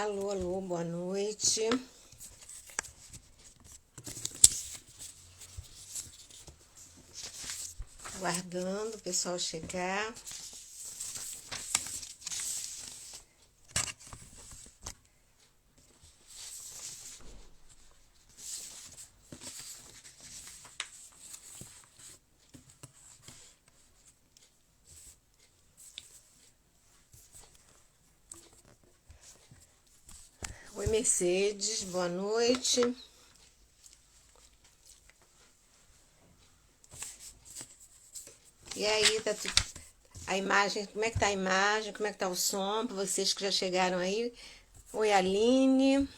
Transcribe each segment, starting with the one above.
Alô, alô, boa noite. Aguardando o pessoal chegar. Oi, Mercedes, boa noite. E aí, a imagem, como é que tá a imagem? Como é que tá o som? Para vocês que já chegaram aí. Oi, Aline.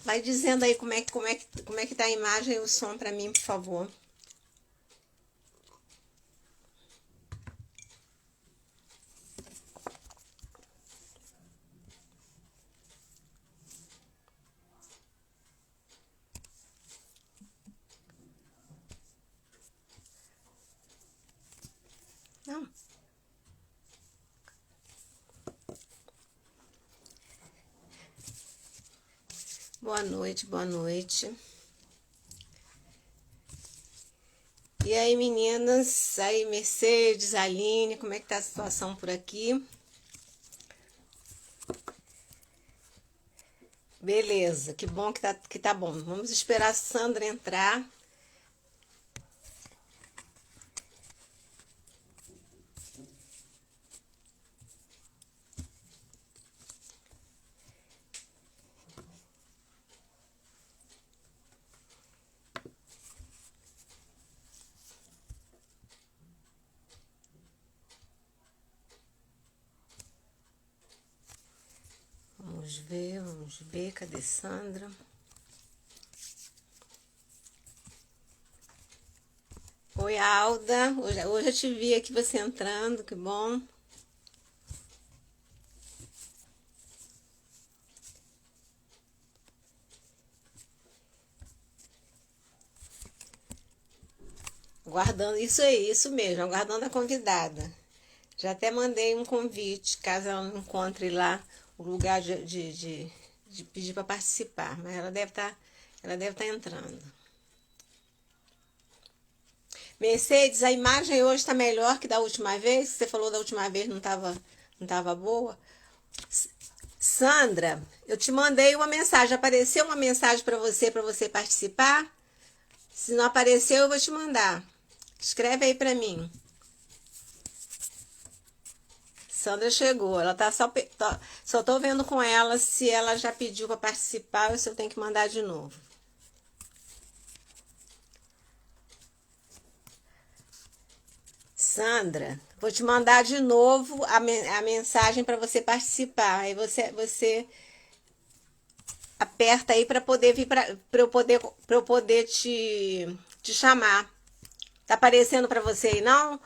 Vai dizendo aí como é que tá a imagem e o som para mim, por favor. Não. Boa noite, boa noite. E aí, meninas? Aí, Mercedes, Aline, como é que tá a situação por aqui? Beleza, que bom que tá bom. Vamos esperar a Sandra entrar. Vamos ver, cadê Sandra? Oi, Alda, hoje eu te vi aqui você entrando, que bom. Aguardando, isso aí, isso mesmo, aguardando a convidada. Já até mandei um convite, caso ela não encontre lá o lugar de pedir para participar, mas ela deve estar entrando. Mercedes, a imagem hoje está melhor que da última vez? Você falou da última vez não tava boa? Sandra, eu te mandei uma mensagem. Apareceu uma mensagem para você participar? Se não apareceu, eu vou te mandar. Escreve aí para mim. Sandra chegou. Ela tá só tô vendo com ela se ela já pediu para participar ou se eu tenho que mandar de novo. Sandra, vou te mandar de novo a mensagem para você participar. Aí você aperta aí para poder vir para eu poder te chamar. Tá aparecendo para você aí não?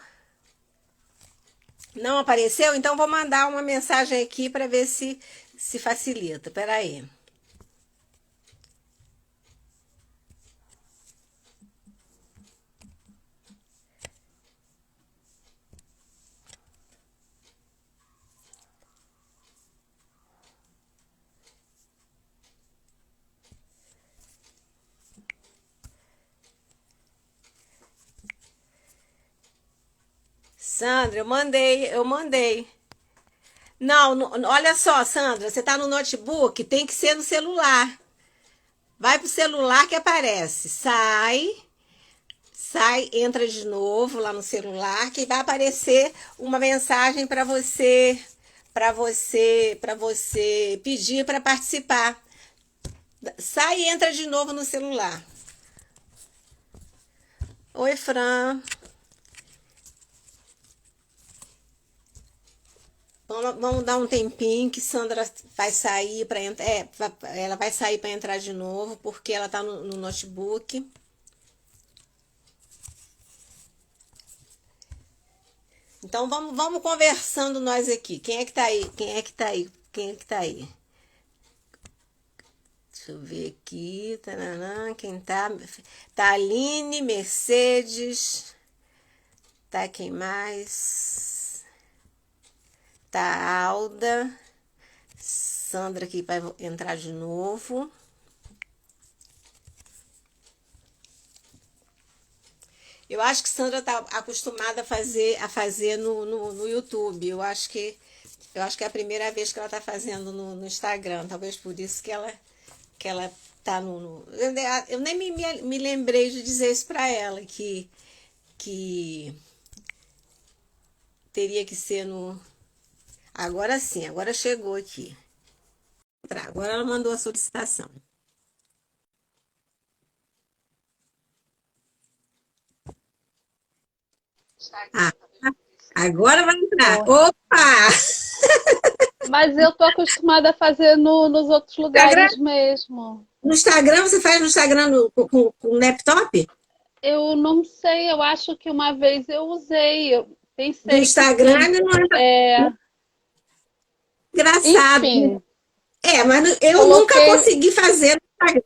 Não apareceu? Então vou mandar uma mensagem aqui para ver se facilita. Pera aí. Sandra, eu mandei. Não, olha só, Sandra, você tá no notebook, tem que ser no celular. Vai pro celular que aparece. Sai, entra de novo lá no celular que vai aparecer uma mensagem para você pedir para participar. Sai e entra de novo no celular. Oi, Fran. Vamos dar um tempinho que Sandra vai sair para entrar. Ela vai sair para entrar de novo porque ela tá no notebook. Então vamos conversando nós aqui. Quem é que tá aí? Quem é que tá aí? Quem é que tá aí? Deixa eu ver aqui. Taranã, quem tá? Tá a Aline, Mercedes. Tá quem mais? Tá a Alda. Sandra aqui vai entrar de novo. Eu acho que Sandra está acostumada a fazer no YouTube. Eu acho que é a primeira vez que ela está fazendo no Instagram. Talvez por isso que ela tá eu nem me lembrei de dizer isso para ela, que teria que ser no. Agora sim, agora chegou aqui. Agora ela mandou a solicitação. Ah, agora vai entrar. Oi. Opa! Mas eu tô acostumada a fazer nos outros Instagram, lugares mesmo. no Instagram, você faz no Instagram com laptop? Eu não sei, eu acho que uma vez eu usei, eu Do pensei que Instagram sim. não é É, engraçado. enfim, Mas eu nunca coloquei. consegui fazer no Instagram.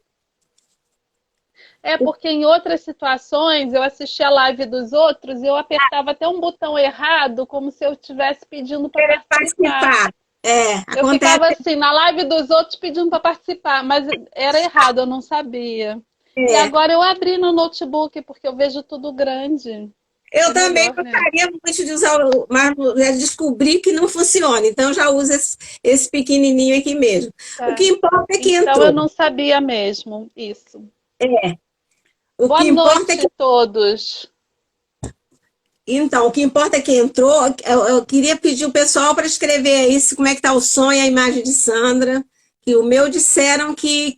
É porque em outras situações eu assistia a live dos outros e eu apertava até um botão errado, como se eu estivesse pedindo para Querer participar. participar. Eu Acontece. ficava assim, na live dos outros pedindo para participar, mas era errado, eu não sabia. E É. agora eu abri no notebook, porque eu vejo tudo grande. Eu É também melhor, né? gostaria muito de usar, mas já descobri que não funciona. Então já uso esse pequenininho aqui mesmo. O que Tá. importa é que Então eu entrou. não sabia mesmo isso. O Boa que importa é noite, que todos. Então, o que importa é que entrou. Eu queria pedir o pessoal para escrever aí como é que está o som e a imagem de Sandra. Que o meu disseram que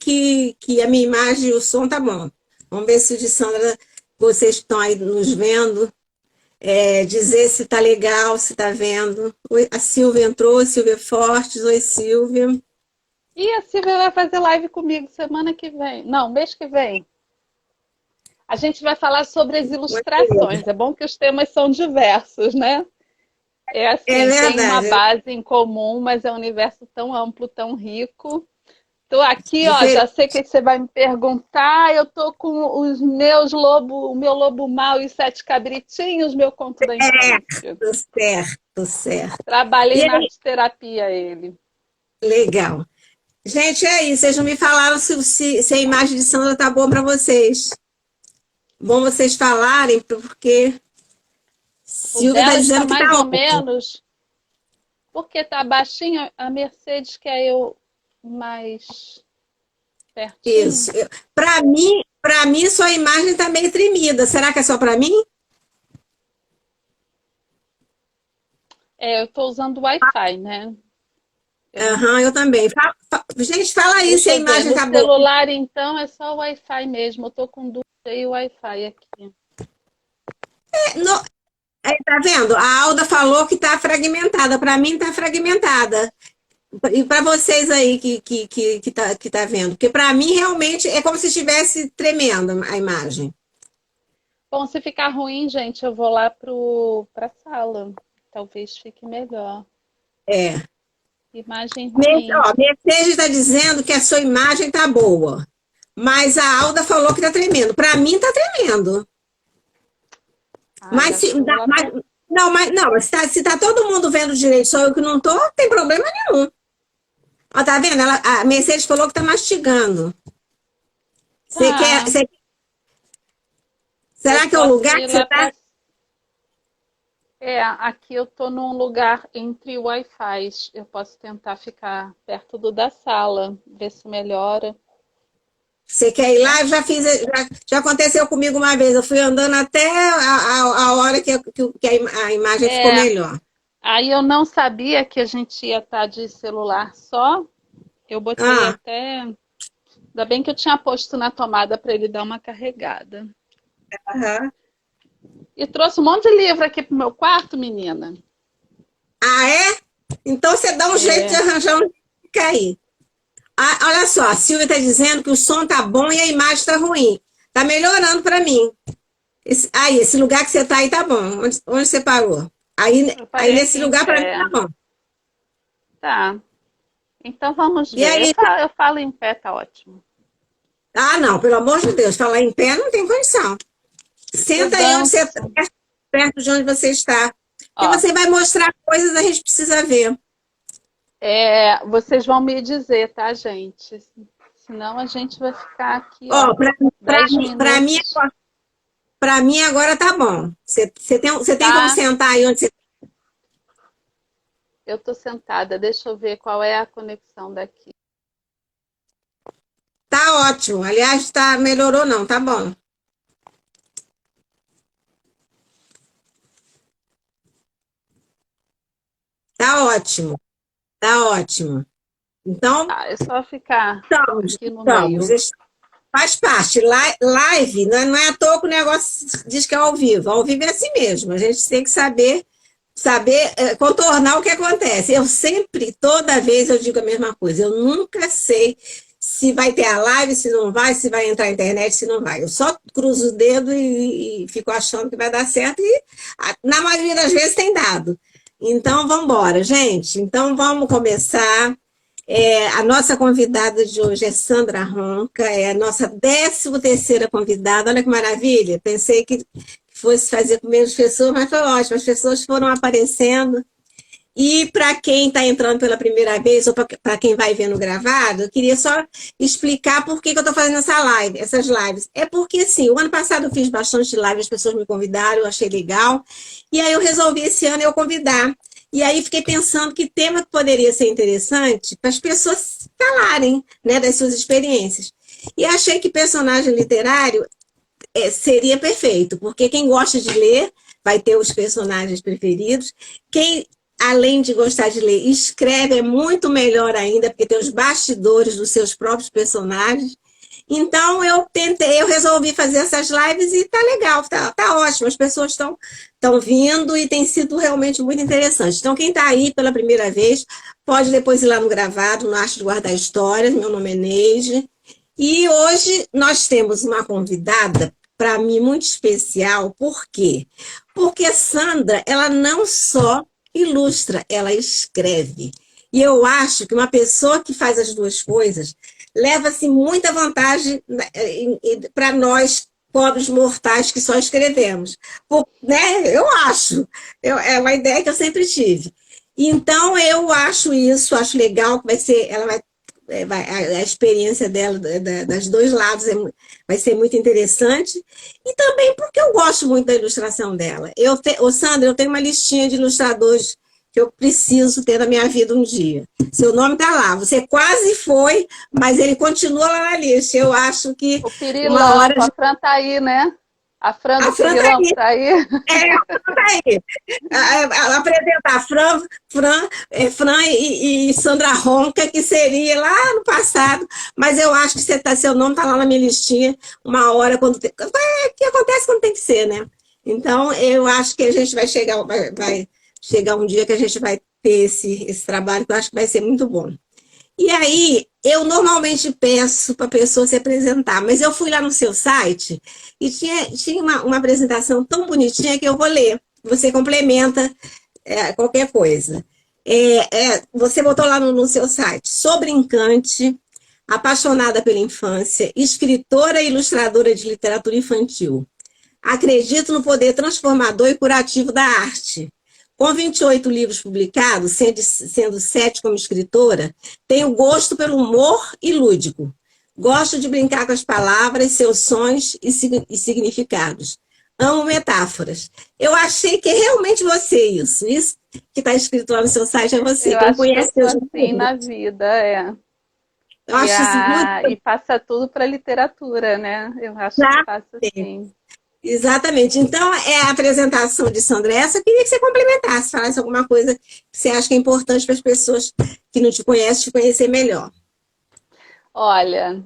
a minha imagem e o som tá bom. Vamos ver se o de Sandra, vocês estão aí nos vendo, dizer se tá legal, se tá vendo. Oi, a Silvia entrou, Silvia Fortes. Oi, Silvia. E a Silvia vai fazer live comigo semana que vem. Não, mês que vem. A gente vai falar sobre as Oi, querida. ilustrações. É bom que os temas são diversos, né? É É assim, tem uma verdade, base em comum, mas é um universo tão amplo, tão rico. Tô aqui, ó, já diferente. sei o que você vai me perguntar. Eu tô com os meus lobo, o meu lobo mau e os sete cabritinhos, meu conto da infância. Certo, certo, certo. Trabalhei E na aí, arte terapia ele. legal. Gente, é isso. Vocês não me falaram se a imagem de Sandra tá boa para vocês. Bom vocês falarem, porque O Silvia está dela está dizendo que tá mais ou ótimo. menos, porque tá baixinho, a Mercedes quer eu mais pertinho. Isso. Para mim, sua imagem está meio tremida. Será que é só para mim? É, eu tô usando Wi-Fi, né? Eu não. Aham, eu também. Gente, fala aí se Deixa a eu ver. imagem No tá boa. celular, então, é só Wi-Fi mesmo. Eu tô com dúvida e Wi-Fi aqui. No- tá vendo? A Alda falou que tá fragmentada. Para mim tá fragmentada. E para vocês aí que tá vendo? Porque para mim realmente é como se estivesse tremendo a imagem. Bom, se ficar ruim, gente, eu vou lá pra sala. Talvez fique melhor. É. Imagem ruim. Mercedes está dizendo que a sua imagem tá boa. Mas a Alda falou que tá tremendo. Para mim tá tremendo. Ai, Mas se, acho que eu vou lá pra. não, se tá todo mundo vendo direito, só eu que não tô, não tem problema nenhum. Ó, tá vendo? A Mercedes falou que tá mastigando. Você quer, Tá. Eu será que é o posso lugar ir que você lá tá? pra. É, aqui eu tô num lugar entre Wi-Fis. Eu posso tentar ficar perto do da sala, ver se melhora, Você quer ir lá? né? Eu já fiz, já aconteceu comigo uma vez. Eu fui andando até a hora que a imagem ficou É, melhor. aí eu não sabia que a gente ia estar de celular só. Eu botei Ah, até. Ainda bem que eu tinha posto na tomada para ele dar uma carregada. aham. E trouxe um monte de livro aqui pro meu quarto, menina. Ah, é? Então você dá um jeito de É, arranjar um jeito de cair. Ah, olha só, a Silvia está dizendo que o som tá bom e a imagem está ruim. Tá melhorando para mim. Esse lugar que você tá aí tá bom. Onde você parou? Aí, eu aí parei aqui nesse em lugar para mim pé. tá bom. Tá. Então vamos E ver. aí? Eu falo em pé, tá ótimo. Ah, não, pelo amor de Deus, falar em pé não tem condição. Eu Senta aí onde você, danço. perto de onde você está. Porque Ó, você vai mostrar coisas, a gente precisa ver. Vocês vão me dizer, tá, gente? Senão a gente vai ficar aqui, ó, Ó, 10 pra mim, minutos. pra mim agora tá bom. Você tem como Tá? sentar aí onde você Eu tô sentada. Deixa eu ver qual é a conexão daqui. tá ótimo. Aliás, tá, melhorou não, tá bom. Tá ótimo, tá ótimo. Então, Tá, é só ficar estamos, aqui no estamos. meio. Faz parte. Live, não é à toa que o negócio diz que é ao vivo. Ao vivo é assim mesmo. A gente tem que saber contornar o que acontece. Eu sempre, toda vez, eu digo a mesma coisa. Eu nunca sei se vai ter a live, se não vai, se vai entrar a internet, se não vai. Eu só cruzo o dedo e fico achando que vai dar certo e na maioria das vezes tem dado. Então, vamos embora, gente. Então, vamos começar. A nossa convidada de hoje é Sandra Ronca, é a nossa 13ª convidada. Olha que maravilha! Pensei que fosse fazer com menos pessoas, mas foi ótimo. As pessoas foram aparecendo. E para quem está entrando pela primeira vez, ou para quem vai vendo gravado, eu queria só explicar por que eu estou fazendo essas lives. É porque, assim, o ano passado eu fiz bastante live, as pessoas me convidaram, eu achei legal. E aí eu resolvi esse ano eu convidar. E aí fiquei pensando que tema que poderia ser interessante para as pessoas falarem, né, das suas experiências. E achei que personagem literário seria perfeito, porque quem gosta de ler vai ter os personagens preferidos. Quem, além de gostar de ler, escreve é muito melhor ainda, porque tem os bastidores dos seus próprios personagens. Então eu resolvi fazer essas lives e tá legal, tá ótimo. As pessoas estão vindo e tem sido realmente muito interessante. Então, quem está aí pela primeira vez, pode depois ir lá no gravado, no Arte de Guardar Histórias. Meu nome é Neide. E hoje nós temos uma convidada, para mim, muito especial. Por quê? Porque a Sandra, ela não só ilustra, ela escreve. E eu acho que uma pessoa que faz as duas coisas leva-se muita vantagem para nós, pobres mortais que só escrevemos. Né? Eu acho. É uma ideia que eu sempre tive. Então, eu acho isso, acho legal que ela a experiência dela, das dois lados, vai ser muito interessante. E também porque eu gosto muito da ilustração dela. Sandra, eu tenho uma listinha de ilustradores que eu preciso ter na minha vida um dia. Seu nome está lá. Você quase foi, mas ele continua lá na lista. Eu acho que O uma hora. Pirilampo, a Fran tá aí, né? A Fran A do Fran está Pirilampo aí. tá aí. Aí. Apresentar Fran e Sandra Ronca, que seria lá no passado, mas eu acho que seu nome está lá na minha listinha, uma hora, que acontece quando tem que ser, né? Então, eu acho que a gente vai chegar um dia que a gente vai ter esse trabalho, que eu acho que vai ser muito bom. E aí, eu normalmente peço para a pessoa se apresentar, mas eu fui lá no seu site e tinha uma apresentação tão bonitinha que eu vou ler. Você complementa qualquer coisa. Você botou lá no seu site: sou brincante, apaixonada pela infância, escritora e ilustradora de literatura infantil. Acredito no poder transformador e curativo da arte. Com 28 livros publicados, sendo 7 como escritora, tenho gosto pelo humor e lúdico. Gosto de brincar com as palavras, seus sons e significados. Amo metáforas. Eu achei que é realmente você isso. Isso que está escrito lá no seu site é você. Eu Quem acho que eu conhece sou seus assim livros, na vida, é. eu acho isso muito E passa tudo para literatura, né? Eu acho que exatamente. passa assim. Exatamente. Então, a apresentação de Sandra essa. Eu queria que você complementasse, falasse alguma coisa que você acha que é importante para as pessoas que não te conhecem te conhecer melhor. Olha,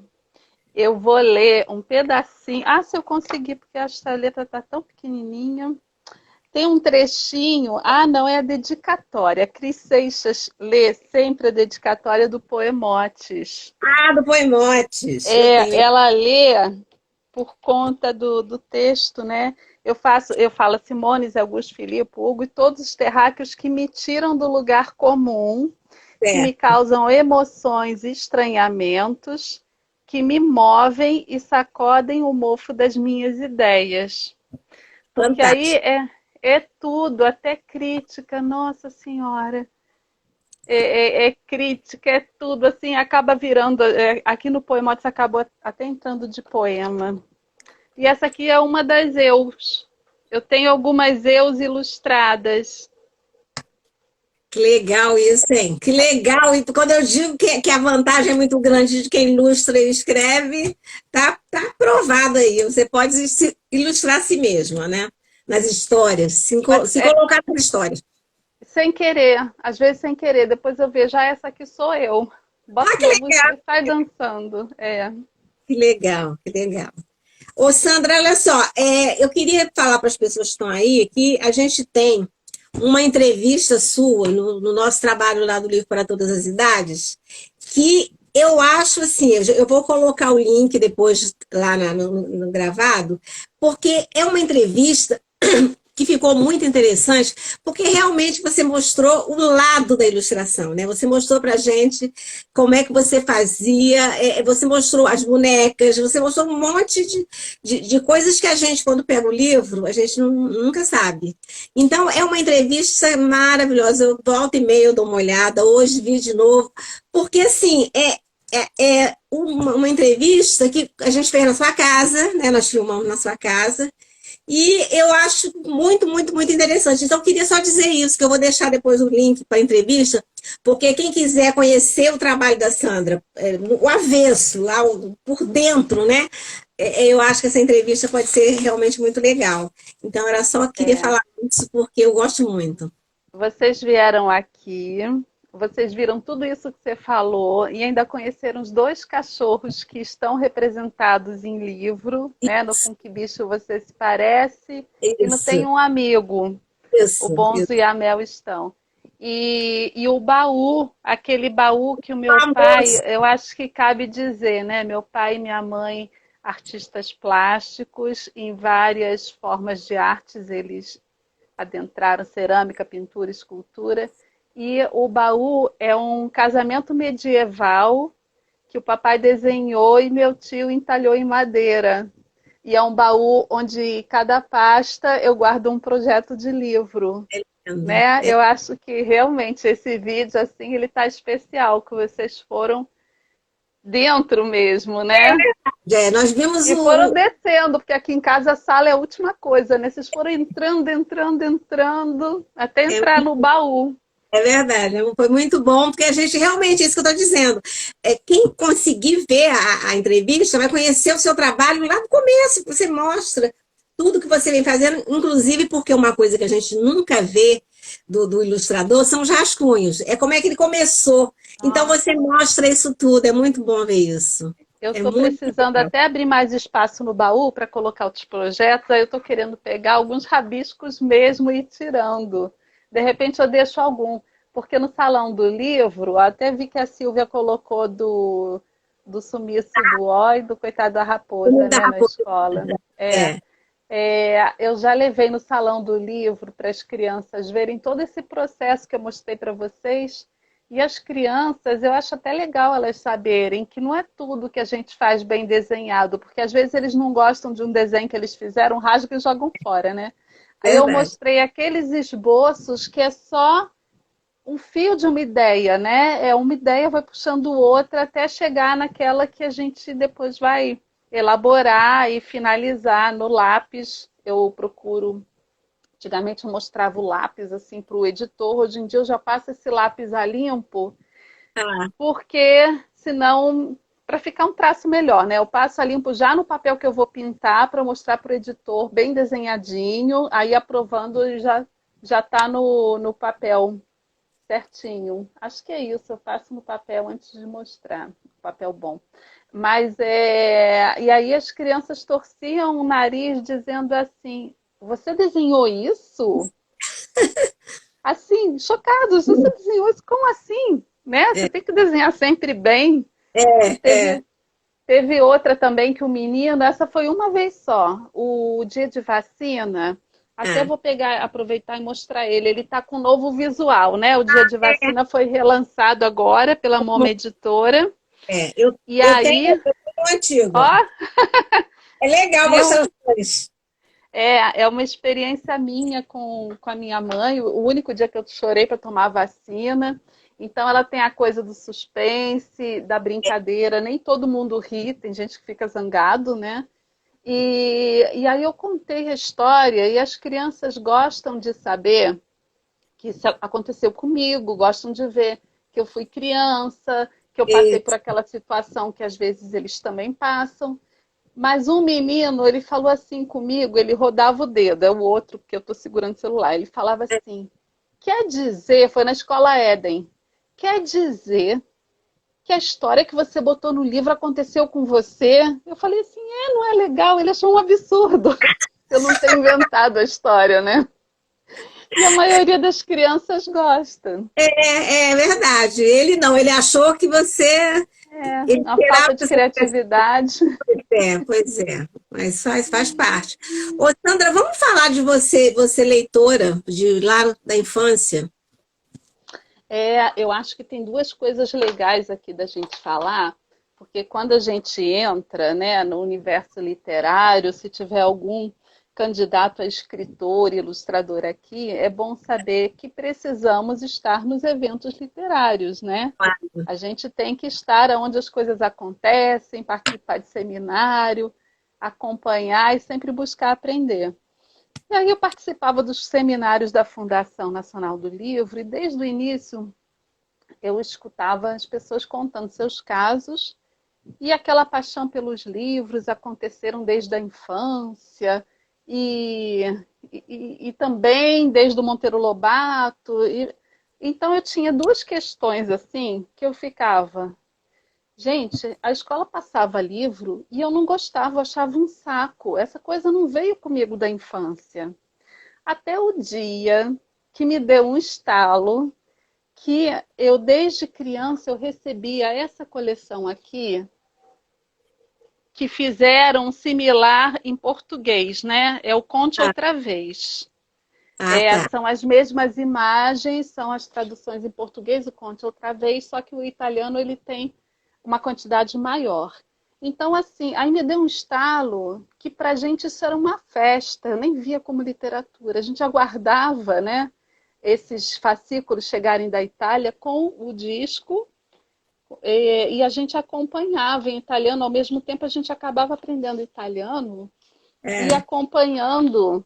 eu vou ler um pedacinho. Ah, se eu conseguir, porque acho que a letra tá tão pequenininha. Tem um trechinho. Ah, não, é a dedicatória. Cris Seixas lê sempre a dedicatória do Poemotes. Ah, do Poemotes. Eu tenho. Ela lê por conta do texto, né? Eu falo Simone, Augusto Filipe, Hugo e todos os terráqueos que me tiram do lugar comum, que me Certo. causam emoções e estranhamentos, que me movem e sacodem o mofo das minhas ideias. Porque aí Fantástico. é tudo, até crítica, nossa senhora. é crítica, é tudo, assim, acaba virando. Aqui no Poemotes acabou até entrando de poema. E essa aqui é uma das eus. Eu tenho algumas eus ilustradas. Que legal isso, hein? Que legal! E quando eu digo que a vantagem é muito grande de quem ilustra e escreve, tá provado aí. Você pode ilustrar a si mesma, né? Nas histórias, Mas se colocar nas histórias. sem querer, às vezes sem querer. Depois eu vejo, essa aqui sou eu. Boto Ah, que uma música legal! e sai dançando. É. Que legal, que legal. Ô, Sandra, olha só, eu queria falar para as pessoas que estão aí que a gente tem uma entrevista sua no nosso trabalho lá do Livro para Todas as Idades, que eu acho assim, eu vou colocar o link depois lá no gravado, porque é uma entrevista que ficou muito interessante, porque realmente você mostrou o lado da ilustração, né? Você mostrou para a gente como é que você fazia, você mostrou as bonecas, você mostrou um monte de coisas que a gente, quando pega o livro, a gente nunca sabe. Então, é uma entrevista maravilhosa. Eu volto e meia, eu dou uma olhada, hoje vi de novo, porque assim, é uma entrevista que a gente fez na sua casa, né? Nós filmamos na sua casa, e eu acho muito, muito, muito interessante. Então, eu queria só dizer isso, que eu vou deixar depois o link para a entrevista, porque quem quiser conhecer o trabalho da Sandra, o avesso, lá por dentro, né? Eu acho que essa entrevista pode ser realmente muito legal. Então, era só queria É. falar isso, porque eu gosto muito. Vocês vieram aqui, vocês viram tudo isso que você falou e ainda conheceram os dois cachorros que estão representados em livro, né? No Com Que Bicho Você Se Parece e no Isso, Tem um Amigo. O Bonzo isso. e a Mel estão. E o baú, aquele baú que o meu pai, Famoso. eu acho que cabe dizer, né? Meu pai e minha mãe, artistas plásticos, em várias formas de artes, eles adentraram cerâmica, pintura, escultura. E o baú é um casamento medieval que o papai desenhou e meu tio entalhou em madeira. E é um baú onde cada pasta eu guardo um projeto de livro, né? Eu acho que realmente esse vídeo assim ele tá especial, que vocês foram dentro mesmo, né? Nós vimos E foram descendo, porque aqui em casa a sala é a última coisa, né? Vocês foram entrando, entrando, entrando, até é, entrar no baú. É verdade, foi muito bom, porque a gente realmente, é isso que eu estou dizendo, quem conseguir ver a entrevista vai conhecer o seu trabalho lá no começo, você mostra tudo que você vem fazendo, inclusive porque uma coisa que a gente nunca vê do ilustrador são os rascunhos, é como é que ele começou. Então você Nossa. mostra isso tudo, é muito bom ver isso. Eu É estou muito precisando legal. até abrir mais espaço no baú para colocar outros projetos. Aí eu estou querendo pegar alguns rabiscos mesmo e ir tirando. De repente eu deixo algum. Porque no salão do livro, até vi que a Silvia colocou do sumiço do Ó e do coitado da raposa, né, na escola. É, Eu já levei no salão do livro para as crianças verem todo esse processo que eu mostrei para vocês. E as crianças, eu acho até legal elas saberem que não é tudo que a gente faz bem desenhado, porque às vezes eles não gostam de um desenho que eles fizeram, rasgam e jogam fora, né? Aí eu verdade. mostrei aqueles esboços que é só um fio de uma ideia, né? Uma ideia vai puxando outra até chegar naquela que a gente depois vai elaborar e finalizar no lápis. Eu procuro. Antigamente eu mostrava o lápis assim para o editor, hoje em dia eu já passo esse lápis a limpo, Ah, porque senão, para ficar um traço melhor, né? Eu passo a limpo já no papel que eu vou pintar para mostrar para o editor bem desenhadinho, aí aprovando já está no papel certinho. Acho que é isso, eu faço no papel antes de mostrar, papel bom. Mas e aí as crianças torciam o nariz dizendo assim: você desenhou isso? Assim, chocados, você desenhou isso? Como assim? Né? Você é, tem que desenhar sempre bem. E é. teve outra também que o menino, essa foi uma vez só, o dia de vacina. Até Ah, vou pegar, aproveitar e mostrar ele. Ele está com um novo visual, né? O dia de vacina foi relançado agora pela Moma Editora. E eu tenho aí, um antigo. ó, É legal viu? mostrar os dois. É uma experiência minha com a minha mãe, o único dia que eu chorei para tomar a vacina. Então ela tem a coisa do suspense, da brincadeira, nem todo mundo ri, tem gente que fica zangado, né? E aí eu contei a história e as crianças gostam de saber que isso aconteceu comigo, gostam de ver que eu fui criança, que eu passei por Isso. aquela situação que às vezes eles também passam. Mas um menino, ele falou assim comigo, ele rodava o dedo, é o outro, porque eu estou segurando o celular. Ele falava assim, quer dizer, foi na escola Éden, quer dizer que a história que você botou no livro aconteceu com você? Eu falei assim, não é legal, ele achou um absurdo. Eu não tenho inventado a história, né? E a maioria das crianças gosta. É verdade. Ele não, ele achou que você. É, Ele uma esperava falta que de você tivesse. criatividade. Pois é. Mas faz parte. Ô, Sandra, vamos falar de você leitora, de lá da infância. Eu acho que tem duas coisas legais aqui da gente falar, porque quando a gente entra, né, no universo literário, se tiver algum candidato a escritor, ilustrador aqui, é bom saber que precisamos estar nos eventos literários, né? A gente tem que estar onde as coisas acontecem, participar de seminário, acompanhar e sempre buscar aprender. E aí eu participava dos seminários da Fundação Nacional do Livro e desde o início eu escutava as pessoas contando seus casos e aquela paixão pelos livros aconteceram desde a infância e, e também desde o Monteiro Lobato. Então eu tinha duas questões assim que eu ficava. Gente, a escola passava livro e eu não gostava, eu achava um saco. Essa coisa não veio comigo da infância. Até o dia que me deu um estalo que eu, desde criança, eu recebia essa coleção aqui, que fizeram um similar em português, né? É o Conte Ah, Outra Vez. tá. São as mesmas imagens, são as traduções em português, o Conte Outra Vez, só que o italiano ele tem uma quantidade maior. Então, assim, aí me deu um estalo que para a gente isso era uma festa, eu nem via como literatura. A gente aguardava, né, esses fascículos chegarem da Itália com o disco e a gente acompanhava em italiano, ao mesmo tempo a gente acabava aprendendo italiano e É. acompanhando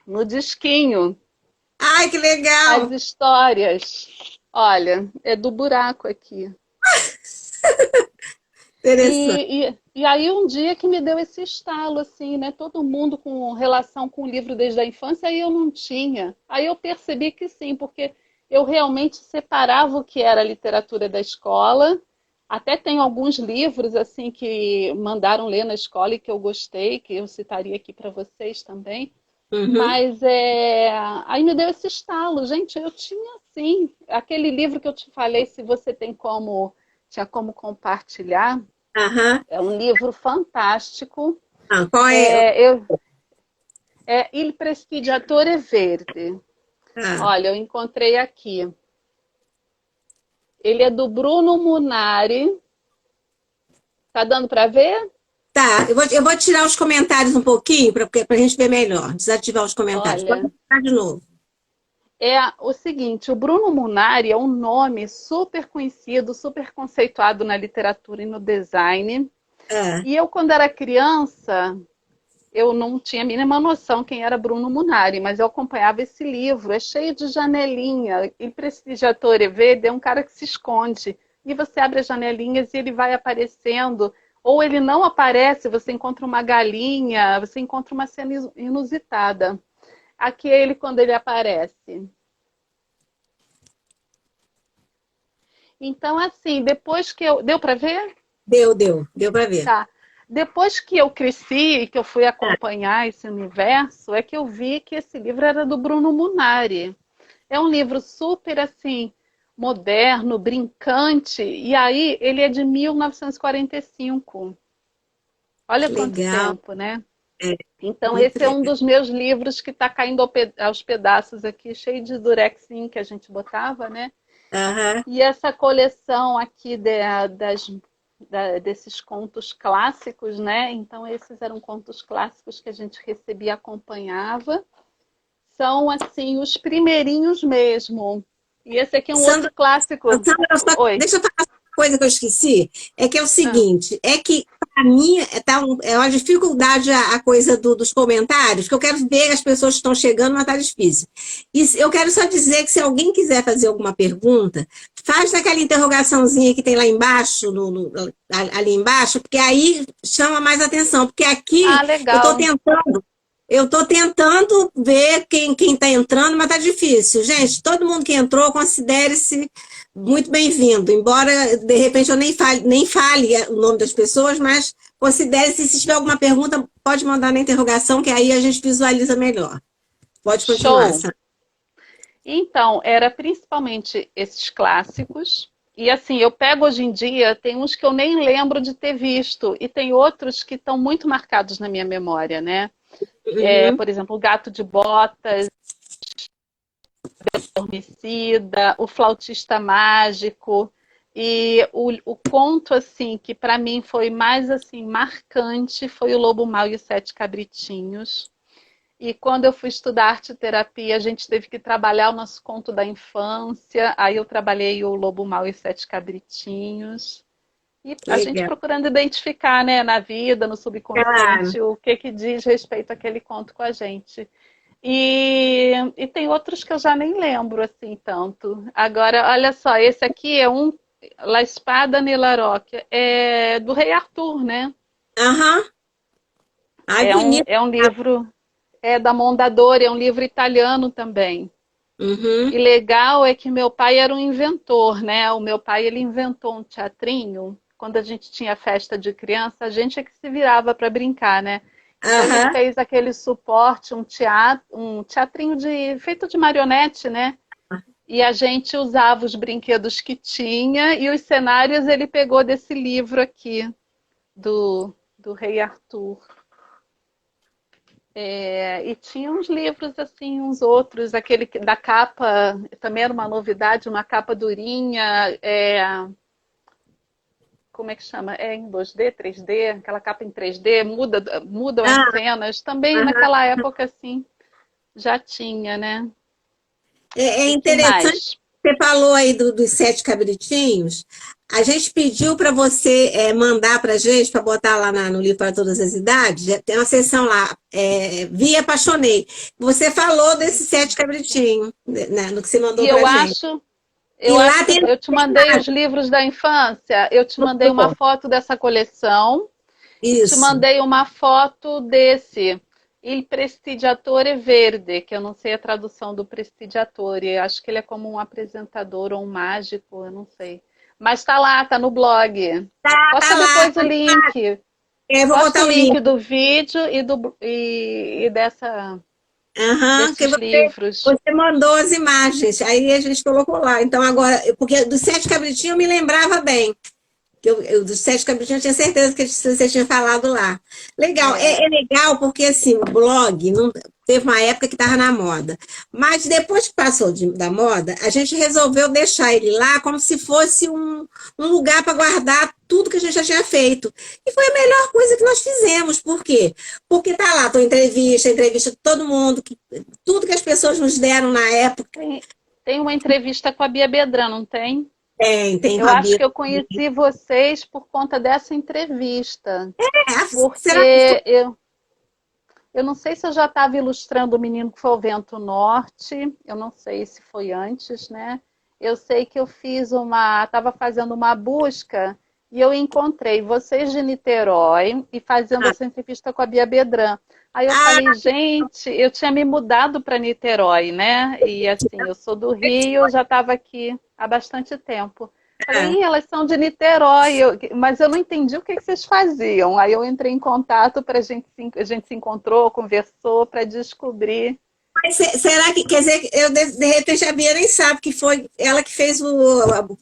no disquinho Ai, que as legal! histórias. Olha, é do buraco aqui. Interessante. E aí um dia que me deu esse estalo, assim, né? Todo mundo com relação com o livro desde a infância, aí eu não tinha. Aí eu percebi que sim, porque eu realmente separava o que era a literatura da escola. Até tem alguns livros, assim, que mandaram ler na escola e que eu gostei, que eu citaria aqui para vocês também. Uhum. Mas aí me deu esse estalo. Gente, eu tinha sim. Aquele livro que eu te falei, se você tem como, tinha como compartilhar, Aham. é um livro fantástico. Ah, qual é? É Il Prestigiatore Verde. Ah, Olha, eu encontrei aqui. Ele é do Bruno Munari. Tá dando para ver? tá, eu vou tirar os comentários um pouquinho para a gente ver melhor. Desativar os comentários. Pode Olha, tirar de novo. é o seguinte, o Bruno Munari é um nome super conhecido, super conceituado na literatura e no design. Ah, E eu, quando era criança, eu não tinha a mínima noção quem era Bruno Munari, mas eu acompanhava esse livro, é cheio de janelinha. E Prestigiatore Vede é um cara que se esconde. E você abre as janelinhas e ele vai aparecendo. Ou ele não aparece, você encontra uma galinha, você encontra uma cena inusitada. Aqui é ele quando ele aparece. Então, assim, depois que eu. Deu para ver? deu para ver. Tá. Depois que eu cresci e que eu fui Ah, acompanhar esse universo, é que eu vi que esse livro era do Bruno Munari. É um livro super assim moderno, brincante, e aí ele é de 1945. Olha que quanto legal. tempo, né? É, Então muito esse é um legal. dos meus livros que está caindo aos pedaços aqui, cheio de durexinho que a gente botava, né? Aham. E essa coleção aqui desses contos clássicos, né? Então, esses eram contos clássicos que a gente recebia e acompanhava. São, assim, os primeirinhos mesmo. E esse aqui é um outro Sandra, clássico. Oi. deixa eu falar uma coisa que eu esqueci. É que é o Ah, seguinte, é que para mim é uma dificuldade a coisa dos comentários, que eu quero ver as pessoas que estão chegando, mas tá difícil. E eu quero só dizer que se alguém quiser fazer alguma pergunta, faz naquela interrogaçãozinha que tem lá embaixo, ali embaixo, porque aí chama mais atenção. Porque aqui eu estou legal. tentando. Eu estou tentando ver quem está entrando, mas está difícil. Gente, todo mundo que entrou, considere-se muito bem-vindo. Embora, de repente, eu nem fale o nome das pessoas, mas considere-se, se tiver alguma pergunta, pode mandar na interrogação, que aí a gente visualiza melhor. Pode continuar, Show. Sandra. Então, era principalmente esses clássicos. E assim, eu pego hoje em dia, tem uns que eu nem lembro de ter visto, e tem outros que estão muito marcados na minha memória, né? Uhum. Por exemplo, o Gato de Botas, Homicida, o Flautista Mágico. E o conto, assim, que para mim foi mais, assim, marcante foi o Lobo Mau e os Sete Cabritinhos. E quando eu fui estudar arte terapia, a gente teve que trabalhar o nosso conto da infância. Aí eu trabalhei o Lobo Mau e os Sete Cabritinhos. E a gente Legal. procurando identificar, né, na vida, no Claro. subconsciente, o que diz respeito àquele conto com a gente. E tem outros que eu já nem lembro assim tanto. Agora, olha só, esse aqui é um La Espada nella Rocca, é do Rei Arthur, né? Aham. Ai, bonito. É um livro da Mondadori, é um livro italiano também. Uhum. E legal é que meu pai era um inventor, né? O meu pai ele inventou um teatrinho. Quando a gente tinha festa de criança, a gente é que se virava para brincar, né? Então ele Aham. fez aquele suporte, um teatrinho feito de marionete, né? E a gente usava os brinquedos que tinha e os cenários ele pegou desse livro aqui do Rei Arthur. E tinha uns livros assim, uns outros, aquele da capa, também era uma novidade, uma capa durinha, como é que chama? É em 2D, 3D, aquela capa em 3D, mudam as Ah, cenas. Também aham. naquela época, assim, já tinha, né? É E que interessante, mais? você falou aí dos sete cabritinhos. A gente pediu para você mandar para a gente, para botar lá no livro para todas as idades. Tem uma seção lá, Vi Apaixonei. Você falou desses sete cabritinhos, né, no que você E mandou para a gente. eu E lá acho que tem eu te mandei os livros da infância, eu te mandei uma foto dessa coleção e te isso. mandei uma foto desse Il Prestigiatore Verde, que eu não sei a tradução do Prestigiatore, acho que ele é como um apresentador ou um mágico, eu não sei. Mas tá lá, tá no blog. Tá Posta lá. depois o link. Vou Posta botar o o link. link do vídeo e Aham, que desses livros. você mandou as imagens, aí a gente colocou lá. Então, agora, porque dos sete cabritinhos eu me lembrava bem. Que dos sete cabritinhos eu tinha certeza que você tinha falado lá. Legal, É, é legal porque assim, o blog não, teve uma época que estava na moda. Mas depois que passou da moda, a gente resolveu deixar ele lá como se fosse um lugar para guardar tudo que a gente já tinha feito. E foi a melhor coisa que nós fizemos. Por quê? Porque tá lá, tua entrevista de todo mundo, tudo que as pessoas nos deram na época. tem uma entrevista com a Bia Bedran, não tem? Tem Eu acho Fabi. que eu conheci vocês por conta dessa entrevista. Será que foi? Porque eu não sei se eu já estava ilustrando o Menino que foi ao Vento Norte, eu não sei se foi antes, né? Eu sei que eu estava fazendo uma busca e eu encontrei vocês de Niterói e fazendo essa entrevista com a Bia Bedran. Aí eu falei, Ah, gente, eu tinha me mudado para Niterói, né? E assim, eu sou do Rio, eu já estava aqui há bastante tempo. Falei, ah. elas são de Niterói, mas eu não entendi o que vocês faziam. Aí eu entrei em contato para a gente se encontrou, conversou para descobrir. Mas será que, quer dizer, eu de repente a Bia nem sabe que foi ela que fez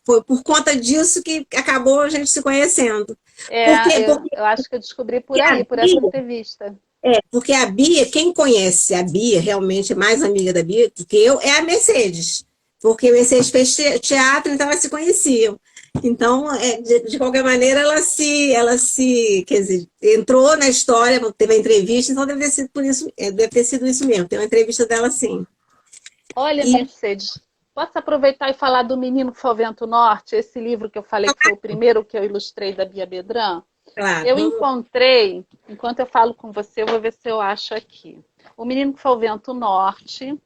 foi por conta disso que acabou a gente se conhecendo. Eu acho que eu descobri por A aí, por essa Bia, entrevista. porque a Bia, quem conhece a Bia, realmente é mais amiga da Bia do que eu, é a Mercedes. Porque a Mercedes fez teatro, então elas se conheciam. Então, de qualquer maneira, quer dizer, entrou na história, teve a entrevista, então deve ter sido por isso, deve ter sido isso mesmo. Tem uma entrevista dela sim. Olha, E Mercedes. Posso aproveitar e falar do Menino que foi ao Vento Norte, esse livro que eu falei que foi o primeiro que eu ilustrei da Bia Bedran? Claro, Eu vamos. encontrei, enquanto eu falo com você, eu vou ver se eu acho aqui. O Menino que foi ao Vento Norte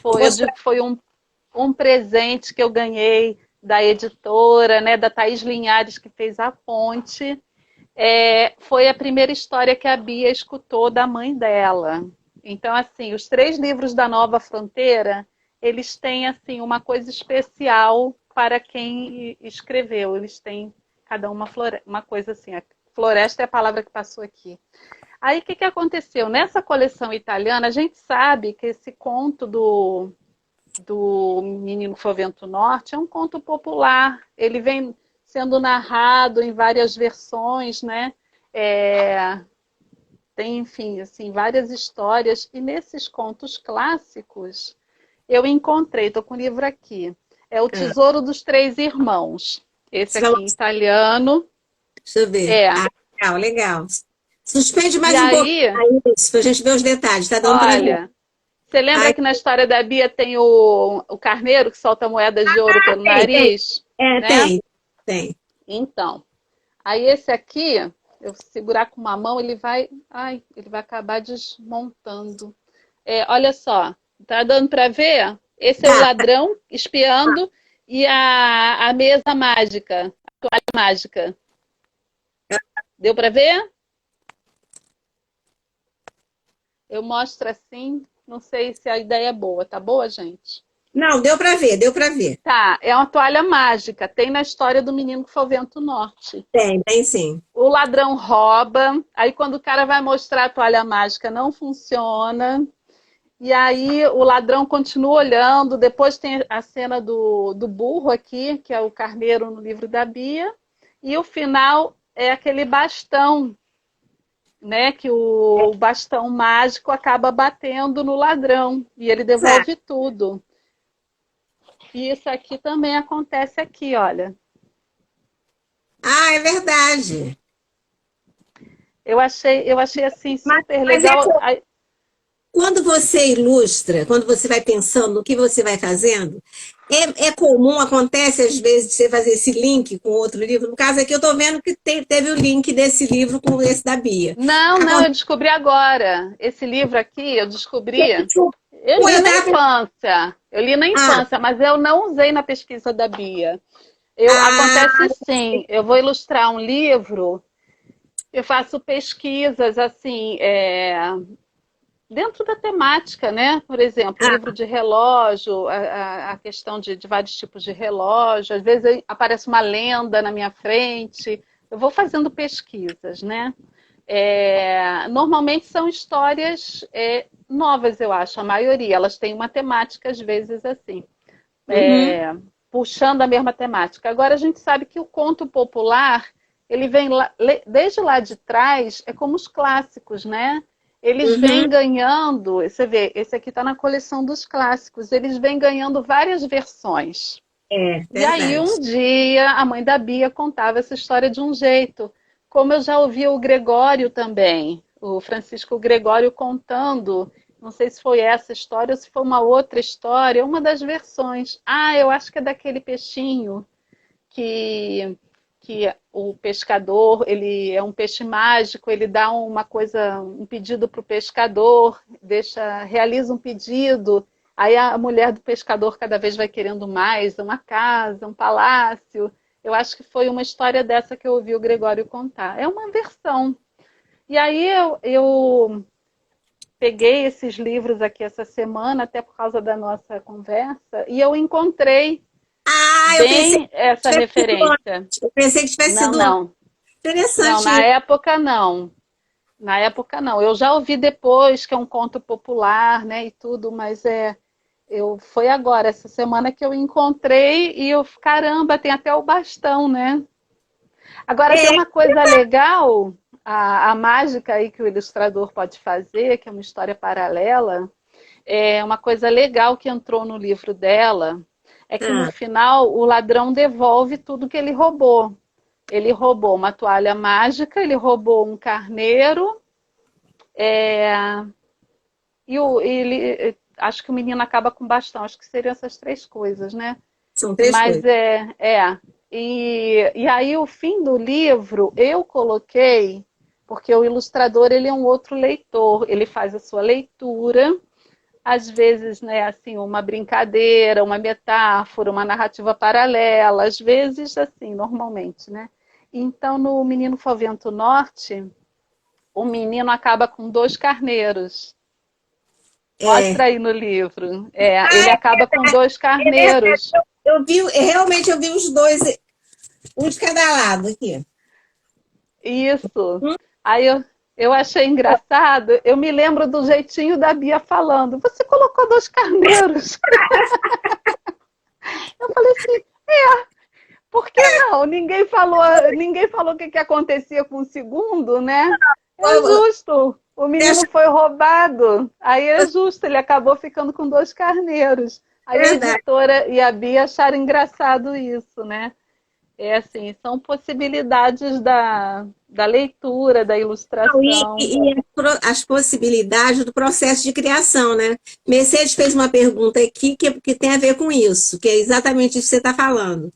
Vou foi, eu mostrar. digo, foi um presente que eu ganhei da editora, né, da Thaís Linhares, que fez a ponte. Foi a primeira história que a Bia escutou da mãe dela. Então, assim, os 3 livros da Nova Fronteira, eles têm, assim, uma coisa especial para quem escreveu. Eles têm cada uma coisa assim. A floresta é a palavra que passou aqui. Aí, o que aconteceu? Nessa coleção italiana, a gente sabe que esse conto do Menino que foi ao Vento Norte é um conto popular. Ele vem sendo narrado em várias versões, né? É, tem, enfim, assim, várias histórias. E nesses contos clássicos, eu encontrei, estou com o livro aqui, é O Ah, Tesouro dos Três Irmãos. Esse você vai aqui em italiano. deixa eu ver. É. Ah, legal, legal. Suspende E mais um pouquinho aí, isso, para a gente ver os detalhes. Tá dando para ver. olha, você lembra Ai, que na história da Bia tem o carneiro que solta moedas de ouro pelo tem. nariz, É, né? tem. Tem. Então, aí esse aqui, eu segurar com uma mão, ele vai acabar desmontando. Olha só, tá dando para ver? Esse é o Tá, tá. ladrão espiando e a mesa mágica, a toalha mágica. Deu para ver? Eu mostro assim, não sei se a ideia é boa. Tá boa, gente? Não, deu para ver, deu para ver. Tá, é uma toalha mágica. Tem na história do menino que foi ao vento norte. Tem sim. O ladrão rouba, aí quando o cara vai mostrar a toalha mágica não funciona, e aí o ladrão continua olhando, depois tem a cena do burro aqui, que é o carneiro no livro da Bia, e o final é aquele bastão, né, que o bastão mágico acaba batendo no ladrão, e ele Exato. devolve tudo. E isso aqui também acontece aqui, olha. Ah, é verdade. Eu achei assim super Mas é legal. quando você ilustra, quando você vai pensando no que você vai fazendo, é comum, acontece às vezes de você fazer esse link com outro livro. No caso aqui, eu estou vendo que teve o link desse livro com esse da Bia. Não, não, eu Acontece descobri agora. Esse livro aqui, eu descobri. Eu Pô, li eu na tava. infância. Eu li na Ah, infância, mas eu não usei na pesquisa da Bia. ah, Acontece sim, eu vou ilustrar um livro, eu faço pesquisas assim, dentro da temática, né? Por exemplo, livro ah, de relógio, a questão de vários tipos de relógio, às vezes aparece uma lenda na minha frente, eu vou fazendo pesquisas, né? Normalmente são histórias novas, eu acho, a maioria. Elas têm uma temática, às vezes, assim, uhum, puxando a mesma temática. Agora, a gente sabe que o conto popular, ele vem desde lá de trás, é como os clássicos, né? Eles uhum, vêm ganhando, você vê, esse aqui está na coleção dos clássicos, eles vêm ganhando várias versões. E aí, verdade. um dia, a mãe da Bia contava essa história de um jeito, como eu já ouvi o Gregório também, o Francisco Gregório contando, não sei se foi essa história ou se foi uma outra história, uma das versões. Ah, eu acho que é daquele peixinho que, que o pescador, ele é um peixe mágico, ele dá uma coisa, um pedido para o pescador, realiza um pedido, aí a mulher do pescador cada vez vai querendo mais, uma casa, um palácio. Eu acho que foi uma história dessa que eu ouvi o Gregório contar. É uma versão. E aí eu peguei esses livros aqui essa semana, até por causa da nossa conversa, e eu encontrei Ah, eu pensei que bem essa tivesse sido referência. antes. Eu pensei que tivesse Não, sido antes. não. Não, Interessante na isso. época não. Na época não. Eu já ouvi depois que é um conto popular, né, e tudo, mas foi agora, essa semana que eu encontrei e eu, caramba, tem até o bastão, né? Agora tem É, uma coisa legal, a mágica aí que o ilustrador pode fazer, que é uma história paralela, é uma coisa legal que entrou no livro dela, é que no ah, final o ladrão devolve tudo que ele roubou. Ele roubou uma toalha mágica, ele roubou um carneiro, é, acho que o menino acaba com bastão. Acho que seriam essas três coisas, né? São três Mas coisas. é. E aí o fim do livro eu coloquei, porque o ilustrador ele é um outro leitor, ele faz a sua leitura, às vezes, né, assim, uma brincadeira, uma metáfora, uma narrativa paralela, às vezes assim, normalmente, né? Então no Menino Fovento Norte, o menino acaba com dois carneiros. É, Mostra aí no livro. É, ele acaba com dois é verdade. carneiros. Eu vi, realmente eu vi os dois, um de cada lado aqui. Isso. Aí eu achei engraçado. Eu me lembro do jeitinho da Bia falando. Você colocou dois carneiros. Eu falei assim, por que não? Ninguém falou o que acontecia com o segundo, né? É justo. O menino foi roubado. Aí é justo, ele acabou ficando com dois carneiros. Aí a Verdade. editora e a Bia acharam engraçado isso, né? É assim, são possibilidades da leitura, da Não, ilustração. e as possibilidades do processo de criação, né? Mercedes fez uma pergunta aqui que tem a ver com isso, que é exatamente isso que você está falando.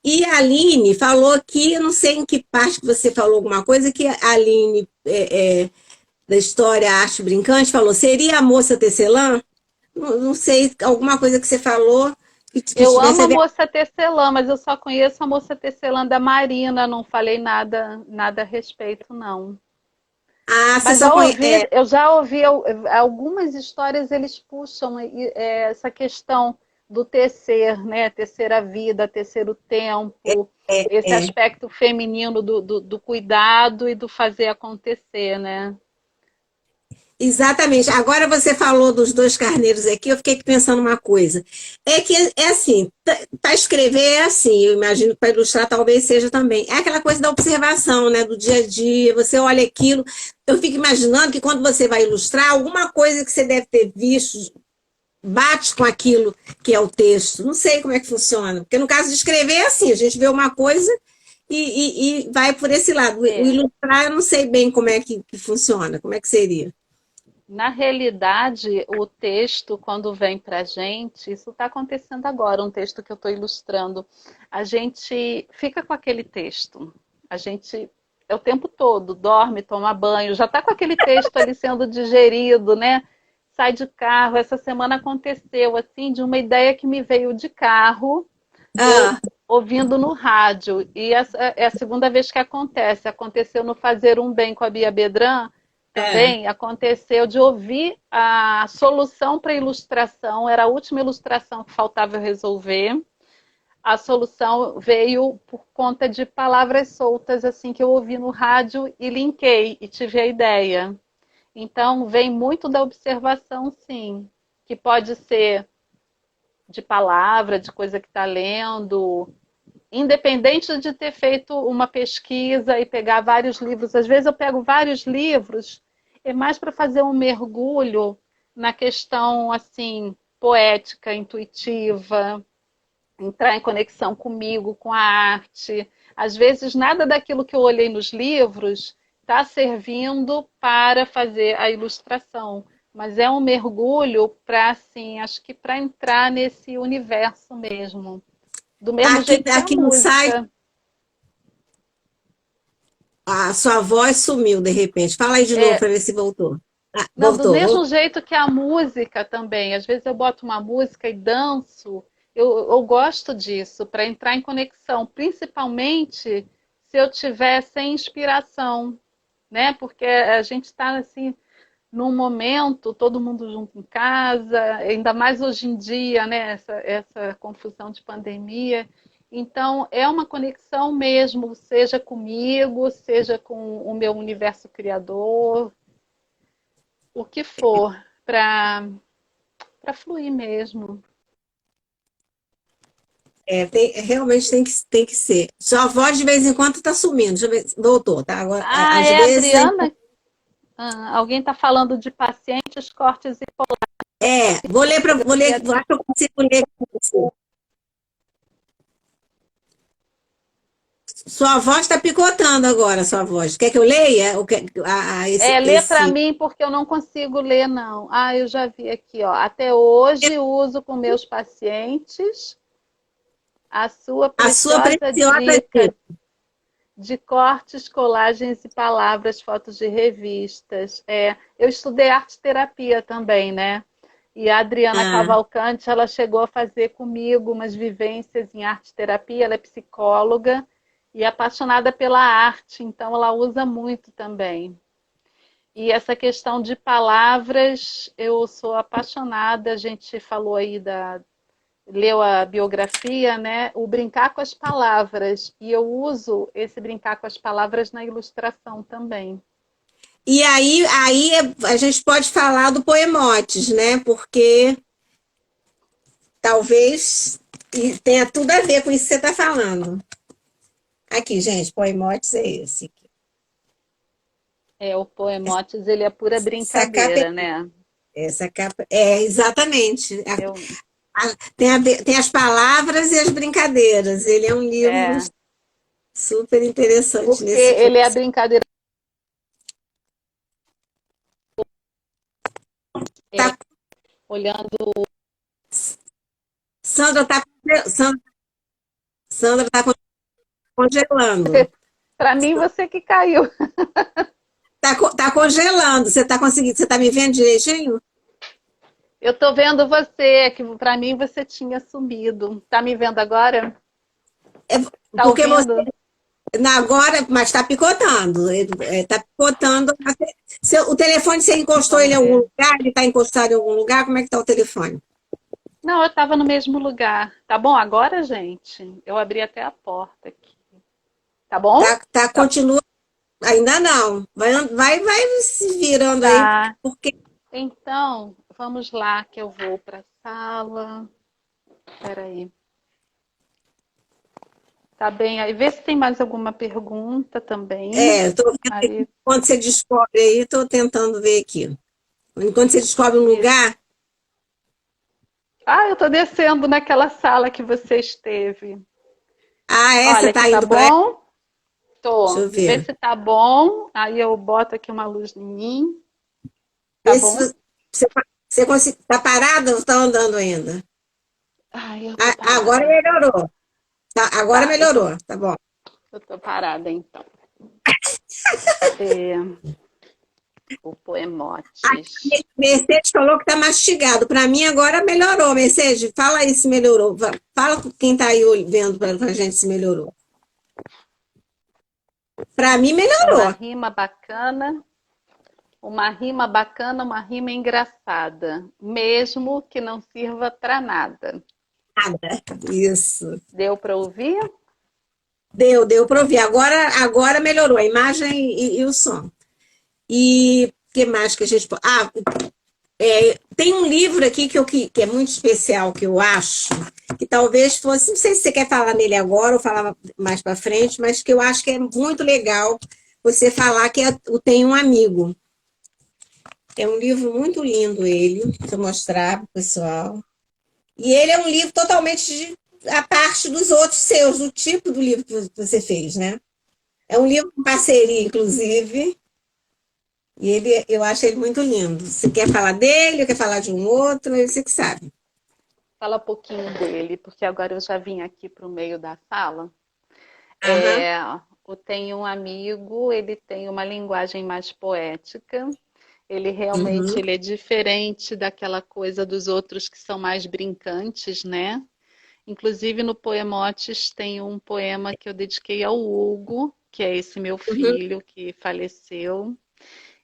E a Aline falou que, eu não sei em que parte que você falou alguma coisa, que a Aline, da história Arte Brincante, falou, seria a moça tecelã? Não sei, alguma coisa que você falou que Eu amo tivesse a a ver. Moça Tecelã, mas eu só conheço a Moça Tecelã da Marina, não falei nada a respeito, não. Ah, você Mas só conhece. eu já ouvi algumas histórias, eles puxam essa questão do tecer, né? Tecer a vida, tecer o tempo, esse É, aspecto feminino do cuidado e do fazer acontecer, né? exatamente. Agora você falou dos dois carneiros aqui, eu fiquei pensando uma coisa. É que é assim, para escrever é assim, eu imagino que para ilustrar talvez seja também. É aquela coisa da observação, né, do dia a dia, você olha aquilo. Eu fico imaginando que quando você vai ilustrar, alguma coisa que você deve ter visto bate com aquilo que é o texto. Não sei como é que funciona. Porque no caso de escrever é assim, a gente vê uma coisa e vai por esse lado. O É. ilustrar, eu não sei bem como é que funciona, como é que seria. Na realidade, o texto, quando vem para a gente, isso está acontecendo agora, um texto que eu estou ilustrando, a gente fica com aquele texto. A gente é o tempo todo, dorme, toma banho, já está com aquele texto ali sendo digerido, né? Sai de carro. Essa semana aconteceu assim, de uma ideia que me veio de carro, eu Ah, ouvindo no rádio. E essa é a segunda vez que acontece. Aconteceu no Fazer um Bem com a Bia Bedran, é. também aconteceu de ouvir a solução para a ilustração, era a última ilustração que faltava eu resolver. A solução veio por conta de palavras soltas assim que eu ouvi no rádio e linkei e tive a ideia. Então vem muito da observação, sim, que pode ser de palavra, de coisa que está lendo, independente de ter feito uma pesquisa e pegar vários livros. Às vezes eu pego vários livros, é mais para fazer um mergulho na questão assim poética, intuitiva, entrar em conexão comigo, com a arte. Às vezes nada daquilo que eu olhei nos livros está servindo para fazer a ilustração, mas é um mergulho para assim, acho que para entrar nesse universo mesmo. Do mesmo Aqui, jeito que a aqui no site, música. a sua voz sumiu de repente. Fala aí de novo É, para ver se voltou. Ah, não, do voltou, mesmo voltou. jeito que a música também. Às vezes eu boto uma música e danço. Eu gosto disso, para entrar em conexão, principalmente se eu tiver sem inspiração, né? Porque a gente está assim num momento, todo mundo junto em casa, ainda mais hoje em dia, né? Essa confusão de pandemia. Então, é uma conexão mesmo, seja comigo, seja com o meu universo criador, o que for, para fluir mesmo. Realmente tem que ser. Sua voz de vez em quando está sumindo. Deixa eu ver. Voltou, tá? Agora, Ah, às é, vezes. Adriana? Ah, alguém está falando de pacientes, cortes e Vou ler para. Vou ler. polares. Acho que eu consigo ler com você. Sua voz está picotando agora, sua voz. Quer que eu leia? Lê para mim porque eu não consigo ler, não. Ah, eu já vi aqui, ó. Até hoje uso com meus pacientes a sua A sua preciosa preciosa dica dica. de cortes, colagens e palavras, fotos de revistas. Eu estudei arte terapia também, né? E a Adriana Ah, Cavalcante, ela chegou a fazer comigo umas vivências em arte terapia, ela é psicóloga e apaixonada pela arte, então ela usa muito também. E essa questão de palavras, eu sou apaixonada, a gente falou aí leu a biografia, né? O brincar com as palavras. E eu uso esse brincar com as palavras na ilustração também. e aí a gente pode falar do Poemotes, né? Porque talvez tenha tudo a ver com isso que você está falando. Aqui, gente, Poemotes é esse. O Poemotes, ele é pura Essa capa, brincadeira, né? essa capa é exatamente. Eu, Tem as palavras e as brincadeiras. Ele é um livro é, super interessante porque nesse ele é a processo. brincadeira. Tá, Olhando. Sandra está Sandra, Sandra tá congelando. Para mim, você que caiu. Tá congelando. Você tá conseguindo? Você tá me vendo direitinho? Eu tô vendo você, que para mim você tinha sumido. Tá me vendo agora? É, Tá porque você ouvindo? agora, mas está picotando. Está picotando. O telefone, você encostou ele em Vamos algum ver. lugar? Ele está encostado em algum lugar? Como é que está o telefone? Não, eu estava no mesmo lugar. Tá bom agora, gente? Eu abri até a porta aqui. Tá bom? Tá. Continua. Ainda não. Vai se virando aí, Tá. porque Então, vamos lá que eu vou para a sala. Espera aí. Tá bem aí. Vê se tem mais alguma pergunta também. estou vendo aqui, Aí, enquanto você descobre aí, estou tentando ver aqui. Enquanto você descobre um isso. lugar, Eu tô descendo naquela sala que você esteve. você Olha, aqui está tá indo para ela? bom? Deixa Tô. eu Vê ver. se tá bom. Aí eu boto aqui uma luz em mim. Tá Vê se bom? você consegue. Está parada ou está andando ainda? Ai, eu tô Agora parada. melhorou. Agora Tá, melhorou. Tá bom. eu tô parada então. É, o Poemotes. Mercedes falou que tá mastigado. Para mim agora melhorou. Mercedes, fala aí se melhorou. Fala com quem tá aí vendo para a gente se melhorou. Para mim Uma melhorou. rima bacana, uma rima bacana, uma rima engraçada, mesmo que não sirva para nada. Nada. Isso. Deu para ouvir? Deu para ouvir. Agora melhorou a imagem e o som. E o que mais que a gente pode. Tem um livro aqui que é muito especial, que eu acho, que talvez fosse, não sei se você quer falar nele agora ou falar mais para frente, mas que eu acho que é muito legal você falar, que é o Tem um Amigo. É um livro muito lindo ele, para mostrar para o pessoal. E ele é um livro totalmente à parte dos outros seus, do tipo do livro que você fez, né? É um livro com parceria, inclusive, e eu acho ele muito lindo. Você quer falar dele, ou quer falar de um outro, você que sabe. Fala um pouquinho dele, porque agora eu já vim aqui para o meio da sala. Aham. É, eu tenho um amigo, ele tem uma linguagem mais poética. Ele realmente Uhum. ele é diferente daquela coisa dos outros que são mais brincantes, né? Inclusive no Poemotes tem um poema que eu dediquei ao Hugo, que é esse meu Uhum. filho que faleceu.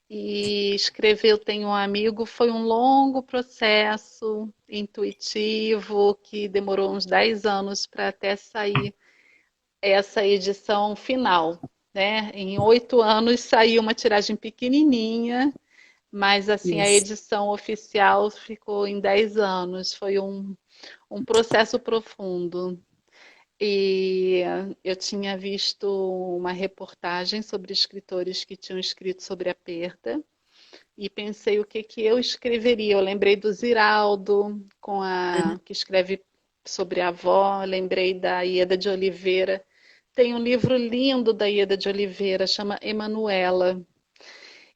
E escrever Tenho um Amigo foi um longo processo intuitivo que demorou uns 10 anos para até sair essa edição final. Né? Em 8 anos saiu uma tiragem pequenininha, mas assim a Isso. edição oficial ficou em 10 anos. Foi um processo profundo. E eu tinha visto uma reportagem sobre escritores que tinham escrito sobre a perda e pensei o que que eu escreveria. Eu lembrei do Ziraldo, que escreve sobre a avó, lembrei da Ieda de Oliveira, Tem um livro lindo da Ieda de Oliveira, chama Emanuela.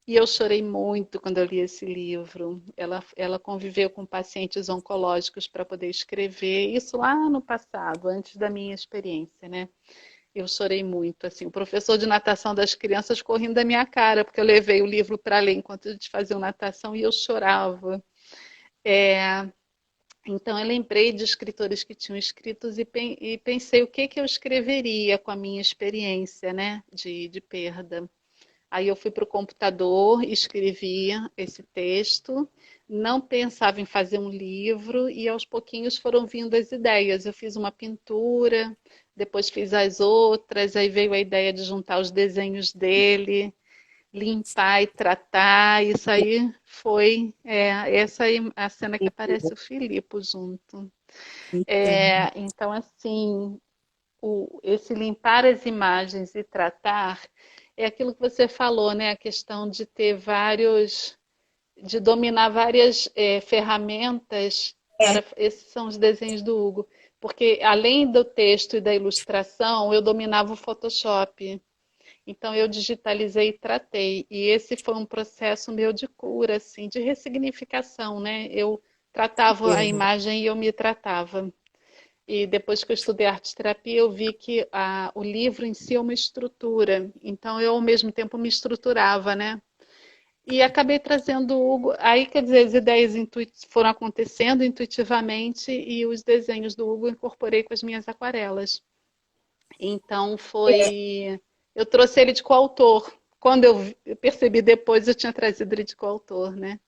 E eu chorei muito quando eu li esse livro. Ela conviveu com pacientes oncológicos para poder escrever, isso lá no passado, antes da minha experiência, né? Eu chorei muito, assim, o professor de natação das crianças correndo da minha cara, porque eu levei o livro para ler enquanto eles faziam natação e eu chorava. É, então eu lembrei de escritores que tinham escritos e pensei o que que eu escreveria com a minha experiência, né, de perda. Aí eu fui para o computador, escrevia esse texto, não pensava em fazer um livro e aos pouquinhos foram vindo as ideias. Eu fiz uma pintura, depois fiz as outras, aí veio a ideia de juntar os desenhos dele, limpar e tratar. Isso aí foi essa aí a cena que aparece o Filipe junto. Então, assim, esse limpar as imagens e tratar é aquilo que você falou, né? A questão de ter vários, de dominar várias ferramentas É, para. Esses são os desenhos do Hugo. Porque além do texto e da ilustração, eu dominava o Photoshop. Então eu digitalizei e tratei. E esse foi um processo meu de cura, assim, de ressignificação, né? Eu tratava a certeza. imagem e eu me tratava. E depois que eu estudei arte terapia, eu vi que o livro em si é uma estrutura. Então eu ao mesmo tempo me estruturava, né? E acabei trazendo o Hugo. Aí, quer dizer, as ideias foram acontecendo intuitivamente e os desenhos do Hugo eu incorporei com as minhas aquarelas. Então foi. Eu trouxe ele de coautor. Quando eu percebi depois, eu tinha trazido ele de coautor, né?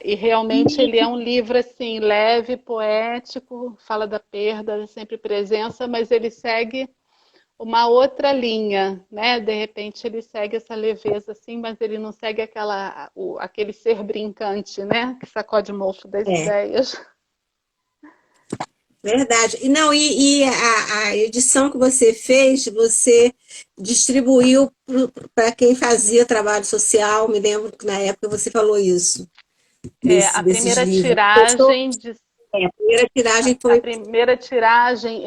E realmente ele é um livro assim leve, poético, fala da perda, da sempre presença, mas ele segue uma outra linha, né? De repente ele segue essa leveza assim, mas ele não segue aquele ser brincante, né? Que sacode mofo das É, ideias. verdade. E não, a edição que você fez, você distribuiu para quem fazia trabalho social. Me lembro que na época você falou isso, A desses primeira livros. Gostou? tiragem de A primeira tiragem a foi primeira tiragem,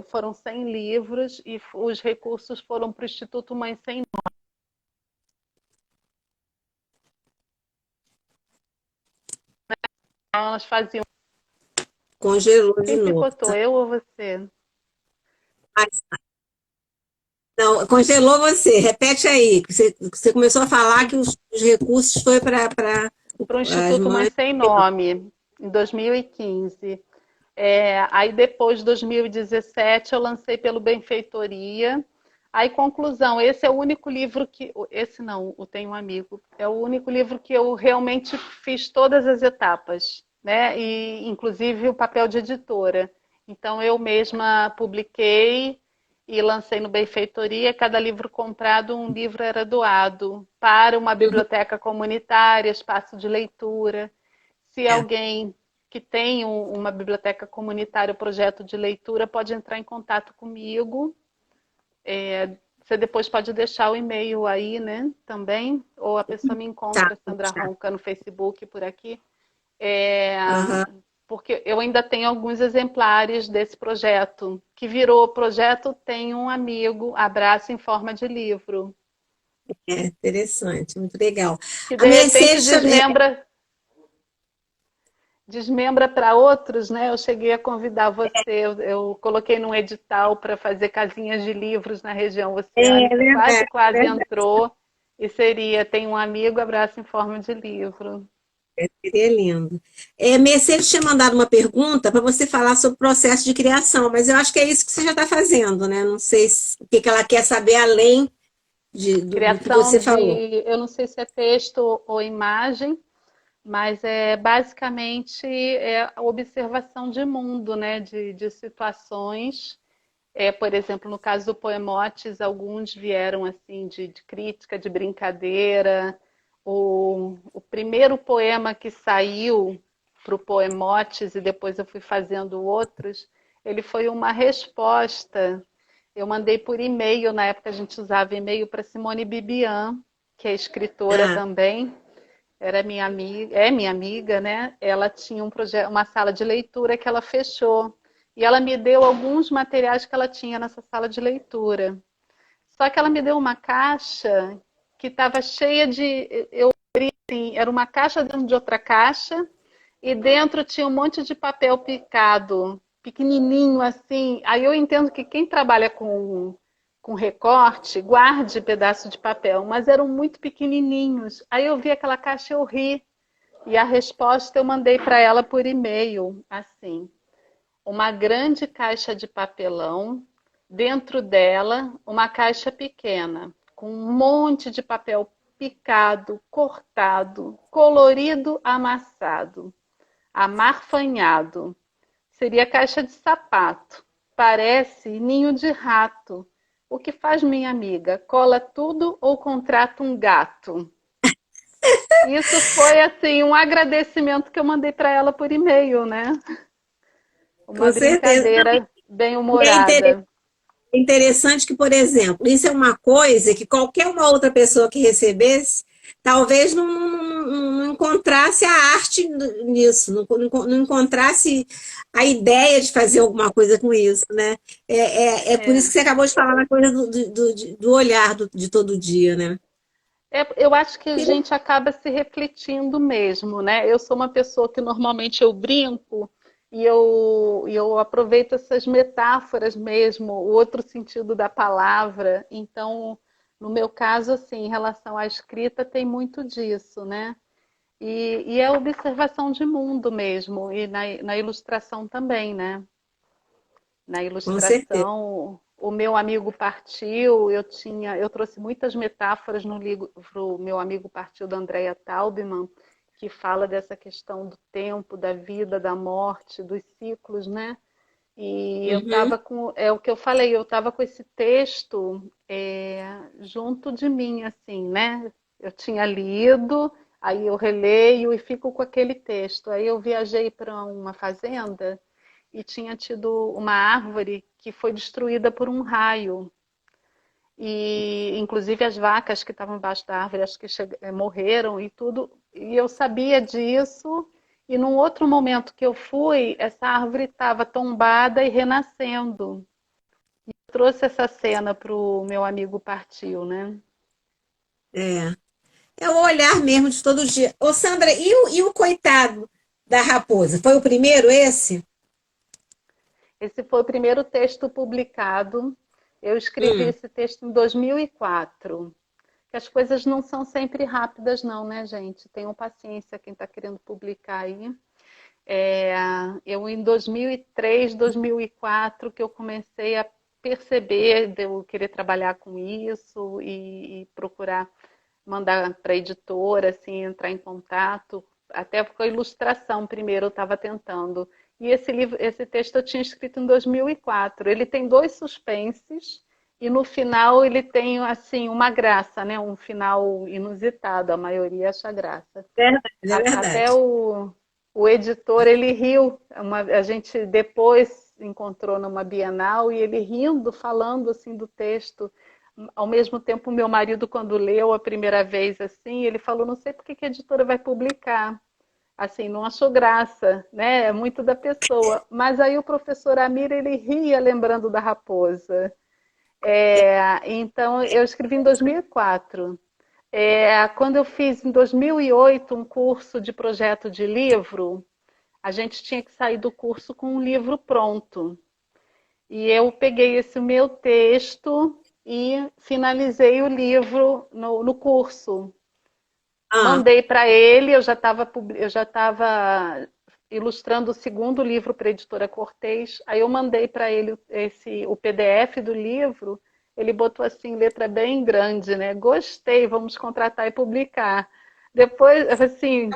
foram 100 livros e os recursos foram para o Instituto Mãe Sem Nome. Elas faziam. congelou de Quem novo, picotou, tá? eu ou você? Mas, não, congelou você. Repete aí. Você começou a falar que os recursos foi para Para o as Instituto Mãe mães. Sem Nome, em 2015. Aí depois de 2017 eu lancei pelo Benfeitoria. Aí, conclusão, esse é o único livro que. Esse não, o Tenho um Amigo. É o único livro que eu realmente fiz todas as etapas, né? E inclusive o papel de editora. Então eu mesma publiquei e lancei no Benfeitoria. Cada livro comprado, um livro era doado para uma Uhum. biblioteca comunitária, espaço de leitura. Se É, alguém que tem uma biblioteca comunitária, um projeto de leitura, pode entrar em contato comigo. Você depois pode deixar o e-mail aí, né? Também. Ou a pessoa me tá, encontra, Sandra tá. Ronca, no Facebook, por aqui. É, Aham. porque eu ainda tenho alguns exemplares desse projeto, que virou o projeto Tem um Amigo, Abraço em Forma de Livro, É interessante, muito legal. que A de repente Mercedes também. desmembra para outros, né? Eu cheguei a convidar você, eu coloquei num edital para fazer casinhas de livros na região É oceânica, quase, verdade, quase verdade. entrou, e seria Tem um Amigo, Abraço em Forma de Livro. Seria lindo. Mercedes tinha mandado uma pergunta para você falar sobre o processo de criação, mas eu acho que é isso que você já está fazendo, né? Não sei o que ela quer saber além do que Criação você falou. de, eu não sei se é texto ou imagem, mas é basicamente a observação de mundo, né? De situações. Por exemplo, no caso do Poemotes, alguns vieram assim de crítica, de brincadeira. O primeiro poema que saiu para o Poemotes, e depois eu fui fazendo outros, ele foi uma resposta. Eu mandei por e-mail, na época a gente usava e-mail para Simone Bibian, que é escritora Ah, também, era minha amiga, é minha amiga, né? Ela tinha um projeto, uma sala de leitura que ela fechou. e ela me deu alguns materiais que ela tinha nessa sala de leitura. Só que ela me deu uma caixa que estava cheia de... Eu abri, assim, era uma caixa dentro de outra caixa, e dentro tinha um monte de papel picado, pequenininho assim. Aí eu entendo que quem trabalha com recorte, guarde pedaço de papel, mas eram muito pequenininhos. Aí eu vi aquela caixa e eu ri. E a resposta eu mandei para ela por e-mail, assim, uma grande caixa de papelão, dentro dela uma caixa pequena, com um monte de papel picado, cortado, colorido, amassado, amarfanhado. Seria caixa de sapato. Parece ninho de rato. O que faz minha amiga? Cola tudo ou contrata um gato? Isso foi assim um agradecimento que eu mandei para ela por e-mail, né? Uma Com certeza. Não, brincadeira bem e humorada. é interessante que, por exemplo, isso é uma coisa que qualquer uma outra pessoa que recebesse, talvez não encontrasse a arte nisso, não encontrasse a ideia de fazer alguma coisa com isso, né? É por isso É. que você acabou de falar na coisa do olhar de todo dia, né? Eu acho que a gente acaba se refletindo mesmo, né? Eu sou uma pessoa que normalmente eu brinco e eu aproveito essas metáforas mesmo, o outro sentido da palavra. Então, no meu caso, assim, em relação à escrita, tem muito disso, né? E é observação de mundo mesmo, e na ilustração também, né? Na Com certeza. ilustração, o meu amigo partiu, eu trouxe muitas metáforas no livro Meu Amigo Partiu, da Andrea Taubman, que fala dessa questão do tempo, da vida, da morte, dos ciclos, né? E eu Uhum. estava com, é o que eu falei, eu estava com esse texto junto de mim, assim, né? Eu tinha lido, aí eu releio e fico com aquele texto. Aí eu viajei para uma fazenda e tinha tido uma árvore que foi destruída por um raio. E inclusive as vacas que estavam embaixo da árvore acho que morreram e tudo. E eu sabia disso. E num outro momento que eu fui, essa árvore estava tombada e renascendo. Trouxe essa cena para o meu amigo partiu, né? É. É o olhar mesmo de todo dia. Ô, Sandra, e o coitado da raposa? Foi o primeiro esse? Esse foi o primeiro texto publicado. Eu escrevi Hum, esse texto em 2004. Que as coisas não são sempre rápidas, não, né, gente? Tenham paciência quem está querendo publicar aí. É, eu, em 2003, 2004, que eu comecei a perceber de eu querer trabalhar com isso e procurar mandar para a editora, assim, entrar em contato. Até porque a ilustração primeiro eu estava tentando. E esse livro, esse texto eu tinha escrito em 2004. Ele tem dois suspenses e no final ele tem assim uma graça, né? Um final inusitado. A maioria acha graça. verdade, é Até verdade. o editor ele riu. A gente depois encontrou numa Bienal e ele rindo, falando assim do texto. Ao mesmo tempo, meu marido, quando leu a primeira vez assim, ele falou: não sei por que a editora vai publicar. Assim, não achou graça, né? É muito da pessoa. Mas aí o professor Amir, ele ria lembrando da raposa. Então, eu escrevi em 2004. Quando eu fiz em 2008 um curso de projeto de livro, a gente tinha que sair do curso com um livro pronto. E eu peguei esse meu texto e finalizei o livro no curso. Ah, Mandei para ele, eu já estava ilustrando o segundo livro para a editora Cortez. Aí eu mandei para ele o PDF do livro. Ele botou assim, letra bem grande, né? Gostei, vamos contratar e publicar. Depois, assim,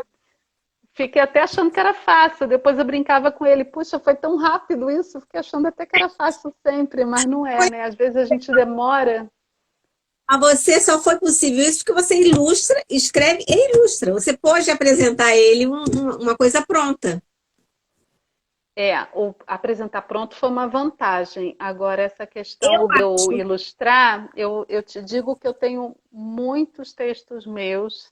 fiquei até achando que era fácil. Depois eu brincava com ele, puxa, foi tão rápido isso. Fiquei achando até que era fácil sempre, mas não é, né? Às vezes a gente demora. a você só foi possível isso porque você ilustra, escreve e ilustra. Você pode apresentar a ele uma coisa pronta. O apresentar pronto foi uma vantagem. Agora, essa Eu questão de eu acho. ilustrar, eu te digo que eu tenho muitos textos meus.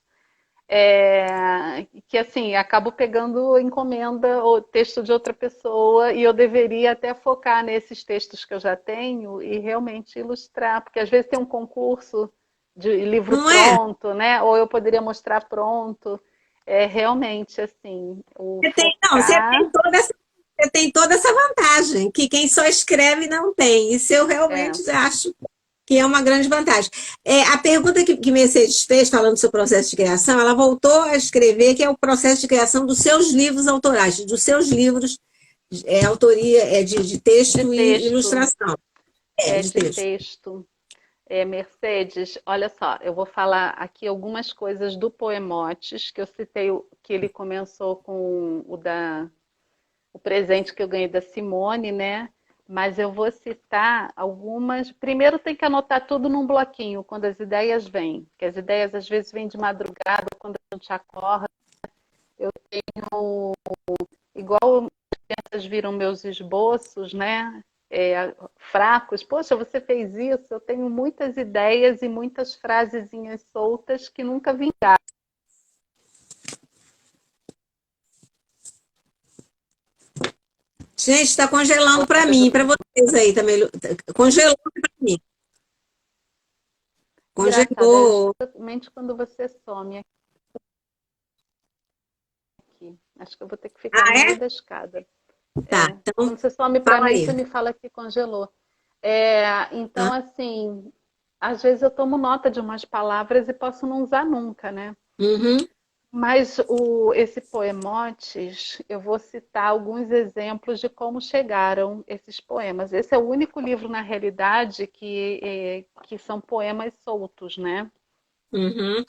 que assim, acabo pegando encomenda ou texto de outra pessoa e eu deveria até focar nesses textos que eu já tenho e realmente ilustrar, porque às vezes tem um concurso de livro Não é? pronto, né? Ou eu poderia mostrar pronto. É realmente assim, o Não, focar. você tem toda essa vantagem, que quem só escreve não tem. Isso eu É, realmente acho que é uma grande vantagem. A pergunta que Mercedes fez, falando do seu processo de criação, ela voltou a escrever que é o processo de criação dos seus livros autorais, dos seus livros, autoria de de texto e texto, ilustração. De de texto. texto. Mercedes, olha só, eu vou falar aqui algumas coisas do Poemotes, que eu citei que ele começou com o presente que eu ganhei da Simone, né? Mas eu vou citar algumas. Primeiro tem que anotar tudo num bloquinho, quando as ideias vêm. Porque as ideias às vezes vêm de madrugada, quando a gente acorda. Eu tenho, igual as crianças viram meus esboços, né? Fracos. Poxa, você fez isso. Eu tenho muitas ideias e muitas frasezinhas soltas que nunca vingaram. Gente, está congelando para mim, para vocês aí também. Congelou para mim. Engraçado, é Congelou. justamente quando você some aqui. Acho que eu vou ter que ficar Ah, no meio é? da escada. Tá. Quando Então, você some para fala mim, aí. você me fala que congelou. Ah, Então, assim, às vezes eu tomo nota de umas palavras e posso não usar nunca, né? uhum, Mas esse Poemotes, eu vou citar alguns exemplos de como chegaram esses poemas. Esse é o único livro, na realidade, que são poemas soltos, né? uhum.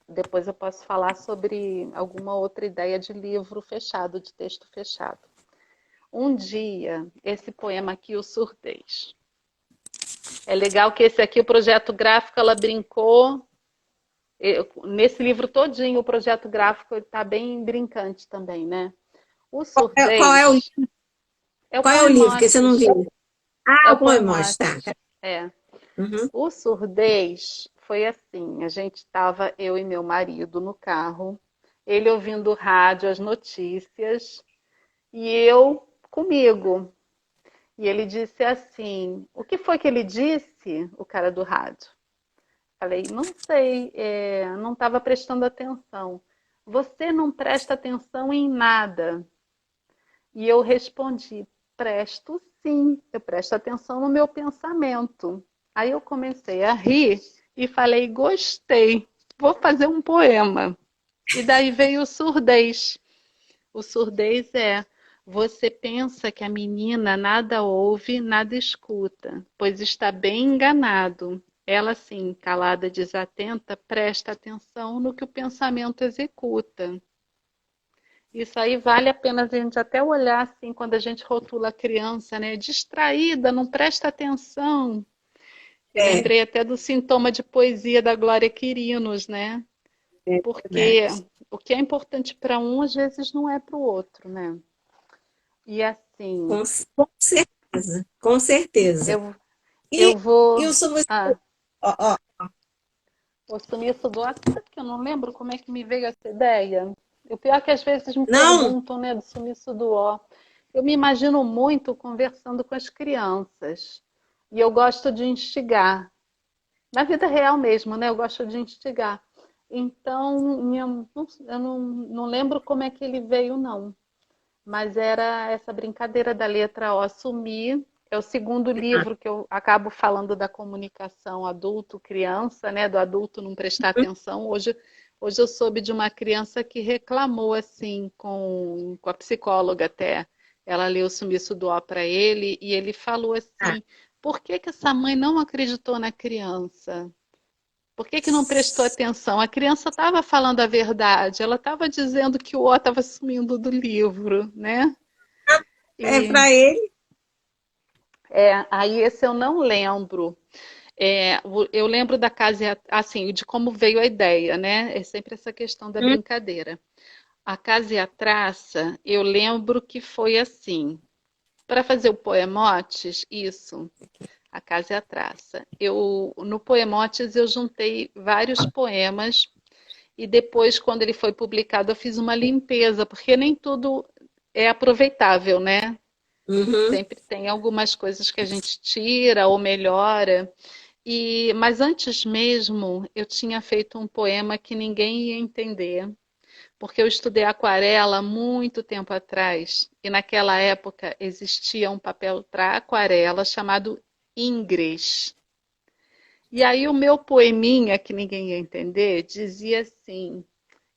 Depois eu posso falar sobre alguma outra ideia de livro fechado, de texto fechado. Um dia, esse poema aqui, O Surdez. É legal que esse aqui, o projeto gráfico, ela brincou. Nesse livro todinho, o projeto gráfico está bem brincante também, né? O Qual é Surdez é o qual é o livro que você não Poemotes. viu? É Ah, o o Poemós, tá. Poemotes. É. Uhum. O Surdez foi assim: a gente estava, eu e meu marido, no carro, ele ouvindo rádio, as notícias, e eu comigo. E ele disse assim: o que foi que ele disse, o cara do rádio? Falei: não sei, não estava prestando atenção. Você não presta atenção em nada. E eu respondi: presto sim, eu presto atenção no meu pensamento. Aí eu comecei a rir e falei: gostei, vou fazer um poema. E daí veio o surdez. O surdez é: você pensa que a menina nada ouve, nada escuta, pois está bem enganado. Ela, sim, calada, desatenta, presta atenção no que o pensamento executa. Isso aí vale a pena a gente até olhar assim quando a gente rotula a criança, né? Distraída, não presta atenção. Eu É, lembrei até do sintoma de poesia da Glória Quirinos, né? é Porque verdade. o que é importante para um, às vezes não é para o outro, né? E assim, Com certeza, com certeza. eu, E, eu vou. e o sumo, Ah, ó, ó, o sumiço do Sabe que eu não lembro como é que me veio essa ideia? O pior é que às vezes me não, perguntam, né, do sumiço do ó. Eu me imagino muito conversando com as crianças. E eu gosto de instigar. Na vida real mesmo, né? Eu gosto de instigar. Então, eu não lembro como é que ele veio, não. Mas era essa brincadeira da letra O sumir. É o segundo livro que eu acabo falando da comunicação adulto-criança, né? Do adulto não prestar atenção. Hoje eu soube de uma criança que reclamou assim com a psicóloga até. Ela leu o sumiço do ó para ele e ele falou ah, assim: por que que essa mãe não acreditou na criança? Por que que não prestou atenção? A criança estava falando a verdade, ela estava dizendo que o ó estava sumindo do livro, né? é E para ele. aí esse eu não lembro. Eu lembro da casa, assim, de como veio a ideia, né? É sempre essa questão da Hum, brincadeira. A casa e a traça, eu lembro que foi assim. Para fazer o Poemotes, isso, a casa e a traça. No Poemotes eu juntei vários poemas e depois, quando ele foi publicado, eu fiz uma limpeza, porque nem tudo é aproveitável, né? Uhum. Sempre tem algumas coisas que a gente tira ou melhora. Mas antes mesmo, eu tinha feito um poema que ninguém ia entender, porque eu estudei aquarela há muito tempo atrás, e naquela época existia um papel para aquarela chamado Ingres. E aí o meu poeminha, que ninguém ia entender, dizia assim: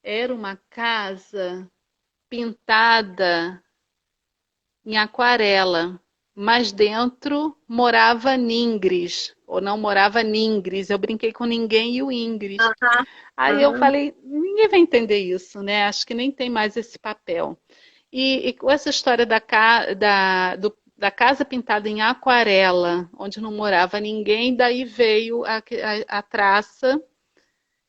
era uma casa pintada em aquarela, mas dentro morava Ningres, ou não morava Ningres. Eu brinquei com ninguém e o Ingres. Aham, Aí eu aham. falei, ninguém vai entender isso, né? Acho que nem tem mais esse papel. E com essa história da casa pintada em aquarela, onde não morava ninguém, daí veio a traça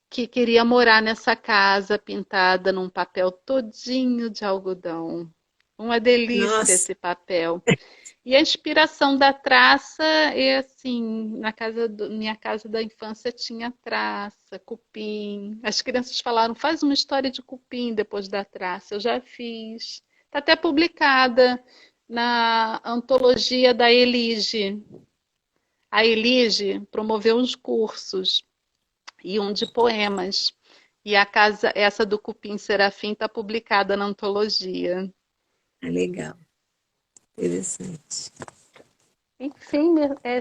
que queria morar nessa casa pintada num papel todinho de algodão. Uma delícia Nossa, esse papel. E a inspiração da traça é assim, minha casa da infância tinha traça, cupim. As crianças falaram, faz uma história de cupim depois da traça. Eu já fiz. Está até publicada na antologia da Elige. A Elige promoveu uns cursos e um de poemas. E a casa, essa do Cupim Serafim, está publicada na antologia. é legal, interessante. Enfim,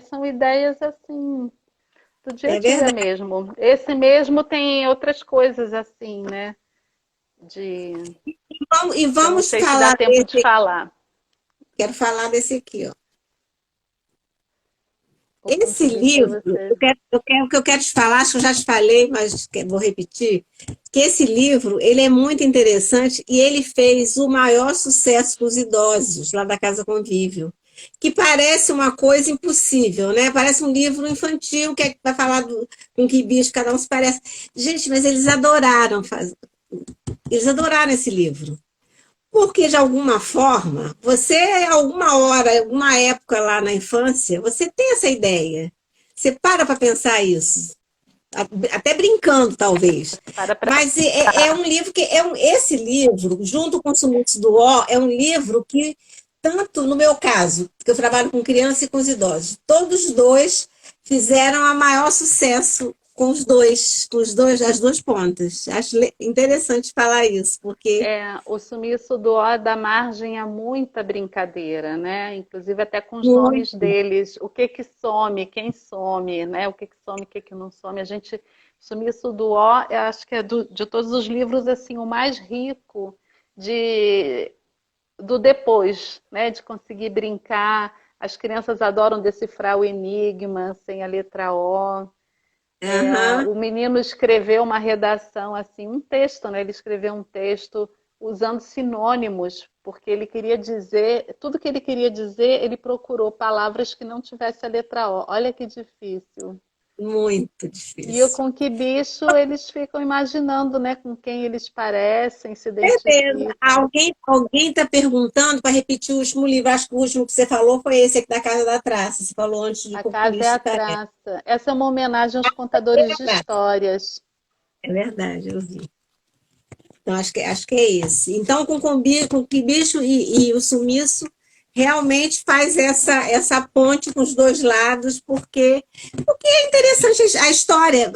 são ideias assim do dia a É dia verdade. mesmo. Esse mesmo tem outras coisas assim, né? De E que eu não vamos sei se dá falar tempo de desse, falar. quero falar desse aqui, ó. O Esse ponto de vista livro, você. o que eu quero te falar, acho que eu já te falei, mas vou repetir, que esse livro, ele é muito interessante e ele fez o maior sucesso com os idosos, lá da Casa Convívio, que parece uma coisa impossível, né? Parece um livro infantil, que vai falar com que bicho cada um se parece. Gente, mas eles adoraram esse livro. Porque, de alguma forma, você, alguma hora, alguma época lá na infância, você tem essa ideia. Você para pensar isso. Até brincando, talvez. Para Mas é um livro que. Esse livro, junto com o Sumiço do Ó, é um livro que, tanto no meu caso, que eu trabalho com criança e com os idosos, todos os dois fizeram a maior sucesso as duas pontas. Acho interessante falar isso, porque o sumiço do O dá margem a muita brincadeira, né? Inclusive até com os nomes muito. deles, o que que some, quem some, né? O que que some, o que que não some. Sumiço do O, eu acho que é de todos os livros assim o mais rico de do depois, né? De conseguir brincar. As crianças adoram decifrar o enigma sem a letra O. Aham. O menino escreveu uma redação, assim, um texto, né? Ele escreveu um texto usando sinônimos, porque ele queria dizer, tudo que ele queria dizer, ele procurou palavras que não tivesse a letra O. Olha que difícil. Muito E o difícil. Com Que Bicho, eles ficam imaginando, né, com quem eles parecem, se Certeza. identificam. Alguém está perguntando para repetir o último livro. Acho que o último que você falou foi esse aqui da Casa da Traça. Você falou antes de A Como que Casa é Bicho a se parece. Traça. Essa é uma homenagem aos É contadores de verdade, histórias. é verdade, eu vi. Então, acho que é esse. Então, com que bicho e o sumiço realmente faz essa ponte com os dois lados, porque é interessante a história.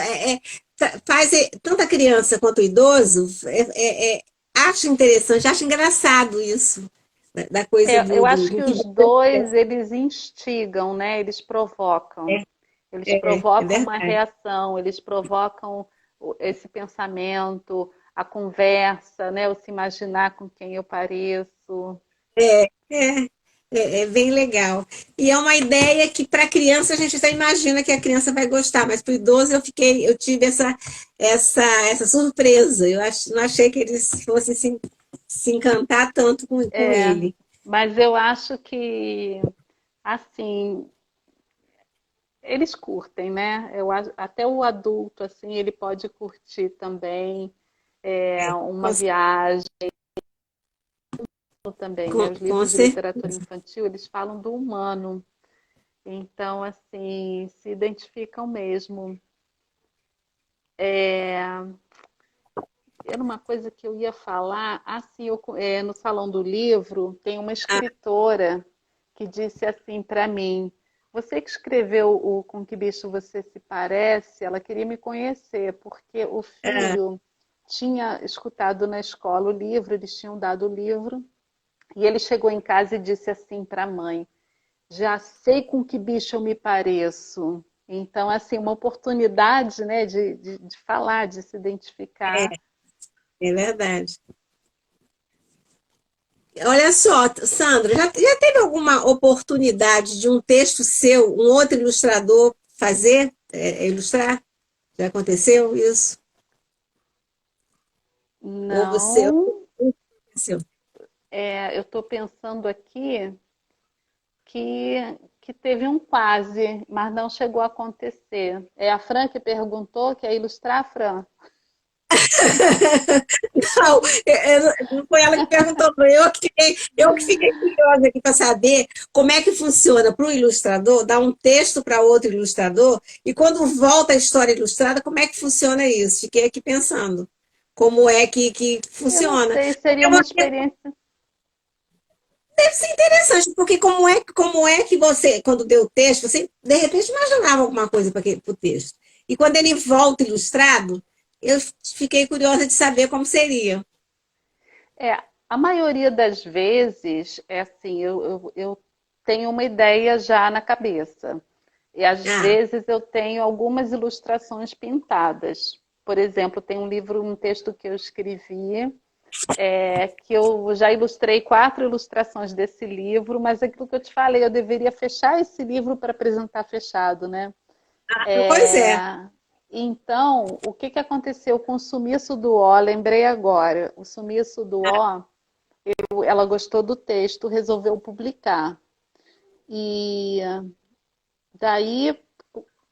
Tanto a criança quanto o idoso acha interessante, acha engraçado isso, da coisa Eu acho do que que os dois, eles instigam, né? Eles provocam. Eles é provocam uma verdade. reação, eles provocam esse pensamento, a conversa, né? O se imaginar com quem eu pareço. É, é bem legal. E é uma ideia que para a criança a gente até imagina que a criança vai gostar, mas para o idoso eu tive essa surpresa. Não achei que eles fossem se encantar tanto com É, ele. mas eu acho que, assim, eles curtem, né? Até o adulto, assim, ele pode curtir também uma Com, viagem. Também, né? Os com livros de literatura certeza. infantil, eles falam do humano. Então, assim, se identificam mesmo. era uma coisa que eu ia falar, assim, no Salão do Livro, tem uma Ah, escritora que disse assim para mim, você que escreveu o Com Que Bicho Você Se Parece, ela queria me conhecer, porque o é, filho tinha escutado na escola o livro, eles tinham dado o livro, e ele chegou em casa e disse assim para a mãe, já sei com que bicho eu me pareço. Então, assim, uma oportunidade, né, de falar, de se identificar. é verdade. Olha só, Sandra, já teve alguma oportunidade de um texto seu, um outro ilustrador fazer, ilustrar? Já aconteceu isso? Ou você Não, aconteceu? eu estou pensando aqui que teve um quase, mas não chegou a acontecer. É a Fran que perguntou, quer ilustrar, Fran? Não, não foi ela que perguntou, foi eu que fiquei curiosa aqui para saber como é que funciona para o ilustrador, dar um texto para outro ilustrador, e quando volta a história ilustrada, como é que funciona isso? Fiquei aqui pensando, como é que Eu não funciona. sei, Porque seria uma experiência. deve ser interessante, porque como é que você, quando deu o texto, você de repente imaginava alguma coisa para o texto. E quando ele volta ilustrado, eu fiquei curiosa de saber como seria. É, a maioria das vezes é assim, eu tenho uma ideia já na cabeça. E às Ah, vezes eu tenho algumas ilustrações pintadas. Por exemplo, tem um livro, um texto que eu escrevi, que eu já ilustrei 4 ilustrações desse livro, mas aquilo que eu te falei, eu deveria fechar esse livro para apresentar fechado, né? pois É, é. então, o que que aconteceu com o Sumiço do Ó? Lembrei agora. O Sumiço do Ó, ela gostou do texto, resolveu publicar. E daí,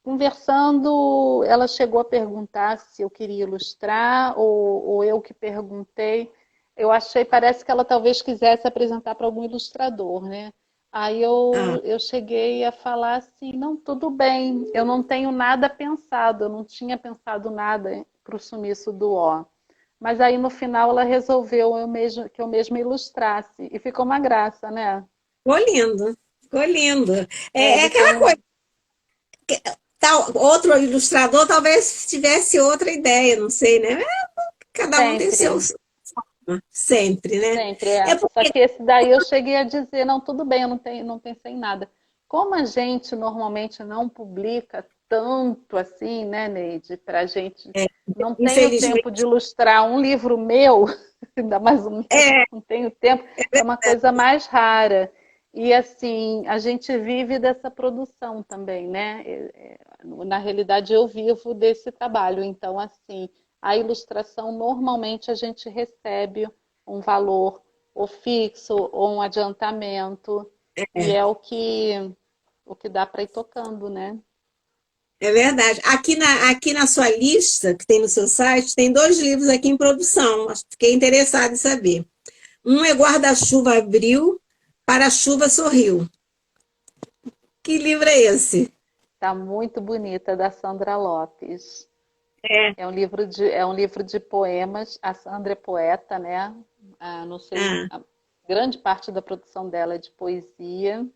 conversando, ela chegou a perguntar se eu queria ilustrar ou eu que perguntei. Eu achei, parece que ela talvez quisesse apresentar para algum ilustrador, né? Aí Ah, eu cheguei a falar assim, não, tudo bem, eu não tenho nada pensado, eu não tinha pensado nada para o sumiço do Ó. Mas aí no final ela resolveu que eu mesma ilustrasse. E ficou uma graça, né? ficou lindo, ficou lindo. É Ele tem aquela coisa, um. outro ilustrador talvez tivesse outra ideia, não sei, né? Cada um tem Sempre. seus sempre, né? Sempre, É Só porque que esse daí eu cheguei a dizer, não, tudo bem, eu não pensei em nada. Como a gente normalmente não publica tanto assim, né, Neide? Pra gente não tenho tempo de infelizmente ilustrar um livro meu, ainda mais um meu, é, não tenho tempo, é uma coisa mais rara. E assim, a gente vive dessa produção também, né? Na realidade, eu vivo desse trabalho. Então, assim, a ilustração normalmente a gente recebe um valor ou fixo ou um adiantamento e é o que dá para ir tocando, né? é verdade. Aqui na sua lista, que tem no seu site, tem 2 livros aqui em produção. Fiquei interessada em saber. Um é Guarda-Chuva Abril, Para-Chuva Sorriu. Que livro é esse? Tá muito bonita da Sandra Lopes. É. É um livro de poemas. A Sandra é poeta, né? Não sei, Ah, a grande parte da produção dela é de poesia.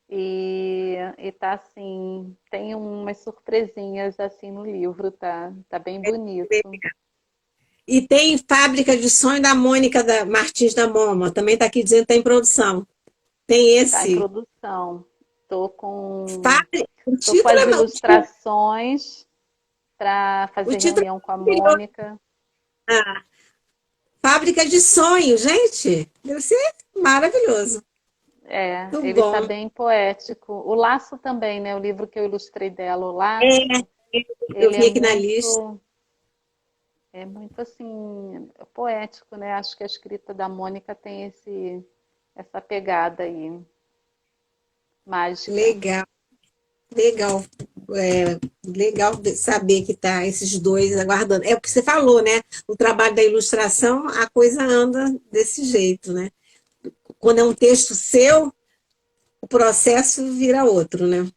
E tá assim, tem umas surpresinhas assim no livro, tá bem bonito. e tem Fábrica de Sonho da Mônica Martins da Moma. Também está aqui dizendo que está em produção. Tem Tá em esse. produção. Tô com, O tô com título as é. ilustrações para O fazer título reunião com a é maravilhoso. Mônica. Ah, Fábrica de Sonho, gente. Deve ser maravilhoso. Muito Ele tá bom. bem poético. O Laço também, né? O livro que eu ilustrei dela, O É, Laço, eu ele vi aqui na lista. é muito assim, poético, né? Acho que a escrita da Mônica tem essa pegada aí, mágica. Legal, legal. Legal saber que tá esses dois aguardando. É o que você falou, né? O trabalho da ilustração, a coisa anda desse jeito, né? Quando é um texto seu, o processo vira outro, né?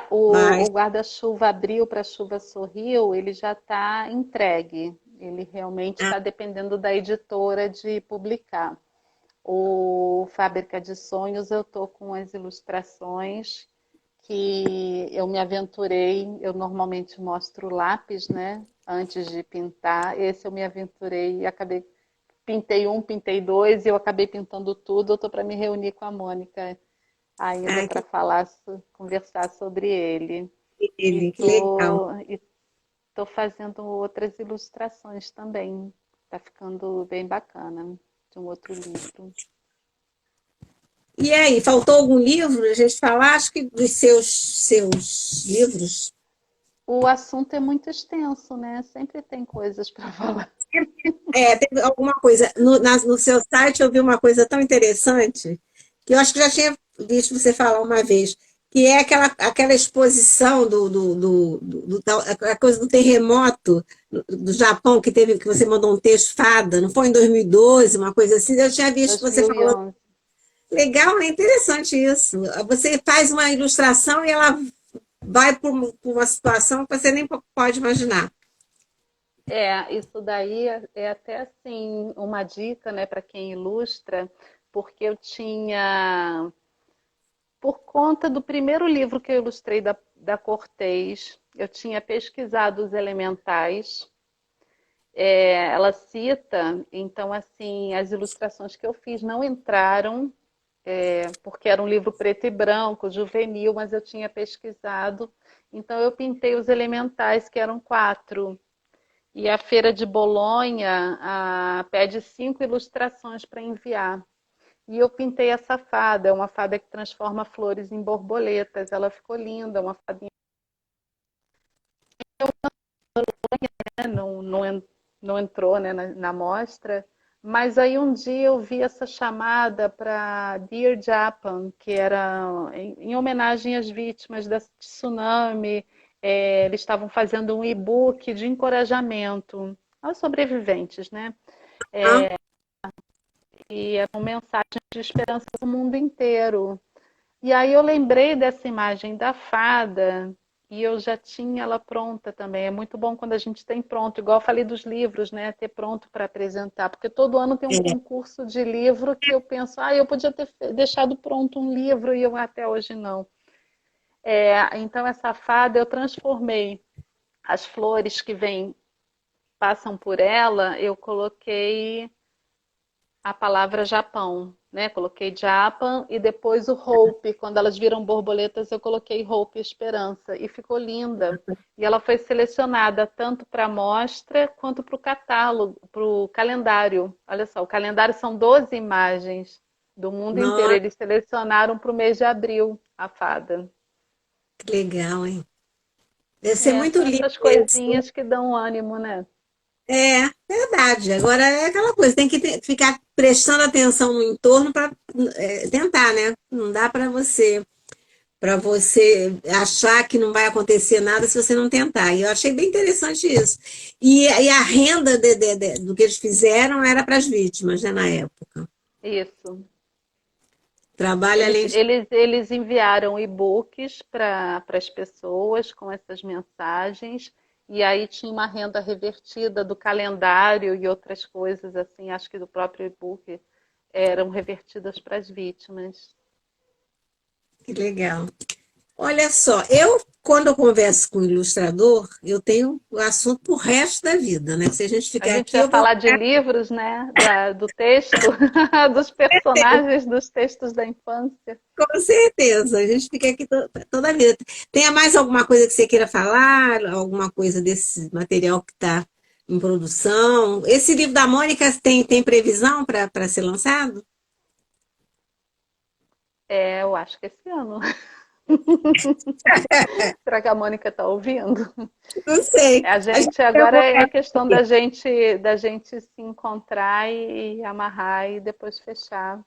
O Mas guarda-chuva abriu para a chuva sorriu, ele já está entregue. Ele realmente Ah, está dependendo da editora de publicar. O Fábrica de Sonhos, eu estou com as ilustrações que eu me aventurei. Eu normalmente mostro lápis, né? Antes de pintar. Esse eu me aventurei e acabei. Pintei um, pintei dois e eu acabei pintando tudo. Eu estou para me reunir com a Mônica ainda para que falar, conversar sobre ele. E ele, que legal. tô, e tô fazendo outras ilustrações também. Tá ficando bem bacana de um outro livro. E aí, faltou algum livro a gente falar? Acho que dos seus livros. O assunto é muito extenso, né? Sempre tem coisas para falar. Teve alguma coisa. No seu site eu vi uma coisa tão interessante, que eu acho que já tinha visto você falar uma vez, que é aquela exposição a coisa do terremoto do Japão, que teve, que você mandou um texto fada, não foi em 2012, uma coisa assim. Eu tinha visto você falando. 2011. Legal, é interessante isso. Você faz uma ilustração e ela vai por uma situação que você nem pode imaginar. Isso daí é até assim uma dica, né, para quem ilustra, porque eu tinha, por conta do primeiro livro que eu ilustrei da Cortez, eu tinha pesquisado os elementais. Ela cita, então assim, as ilustrações que eu fiz não entraram, porque era um livro preto e branco, juvenil, mas eu tinha pesquisado, então eu pintei os elementais, que eram 4. E a Feira de Bolonha pede 5 ilustrações para enviar. E eu pintei essa fada, é uma fada que transforma flores em borboletas. Ela ficou linda, uma fadinha, né? Não entrou, né, na mostra. Mas aí um dia eu vi essa chamada para Dear Japan, que era em homenagem às vítimas da tsunami. Eles estavam fazendo um e-book de encorajamento aos sobreviventes, né? Hã? E eram mensagens de esperança para o mundo inteiro. E aí eu lembrei dessa imagem da fada e eu já tinha ela pronta também. É muito bom quando a gente tem pronto, igual eu falei dos livros, né? Ter pronto para apresentar, porque todo ano tem um É, concurso de livro que eu penso, eu podia ter deixado pronto um livro e eu até hoje não. Então essa fada eu transformei as flores que vêm, passam por ela, eu coloquei a palavra Japão, né? Coloquei Japan e depois o Hope. Quando elas viram borboletas, eu coloquei Hope Esperança e ficou linda. E ela foi selecionada tanto para a mostra quanto para o catálogo, para o calendário. Olha só, o calendário são 12 imagens do mundo inteiro. nossa, Eles selecionaram para o mês de abril a fada. que legal, hein? Deve ser muito São lindo essas isso. coisinhas que dão ânimo, né? É, verdade. Agora é aquela coisa, tem que ficar prestando atenção no entorno para tentar, né? Não dá para você achar que não vai acontecer nada se você não tentar. E eu achei bem interessante isso. E a renda do que eles fizeram era para as vítimas, né, na época. Isso. Trabalho Eles, além de. eles, eles enviaram e-books para as pessoas com essas mensagens, e aí tinha uma renda revertida do calendário e outras coisas, assim, acho que do próprio e-book, eram revertidas para as vítimas. Que legal. Olha só, quando eu converso com o ilustrador, eu tenho o assunto pro resto da vida, né? Se a gente A ficar gente aqui, ia eu vou falar de ficar livros, né? Do texto, dos personagens dos textos da infância. com certeza. A gente fica aqui toda a vida. Tem mais alguma coisa que você queira falar? Alguma coisa desse material que está em produção? Esse livro da Mônica tem previsão para ser lançado? Eu acho que esse ano. Será que a Mônica está ouvindo? Não sei. A A gente gente agora gravou é ela questão aqui. da gente se encontrar e amarrar e depois fechar.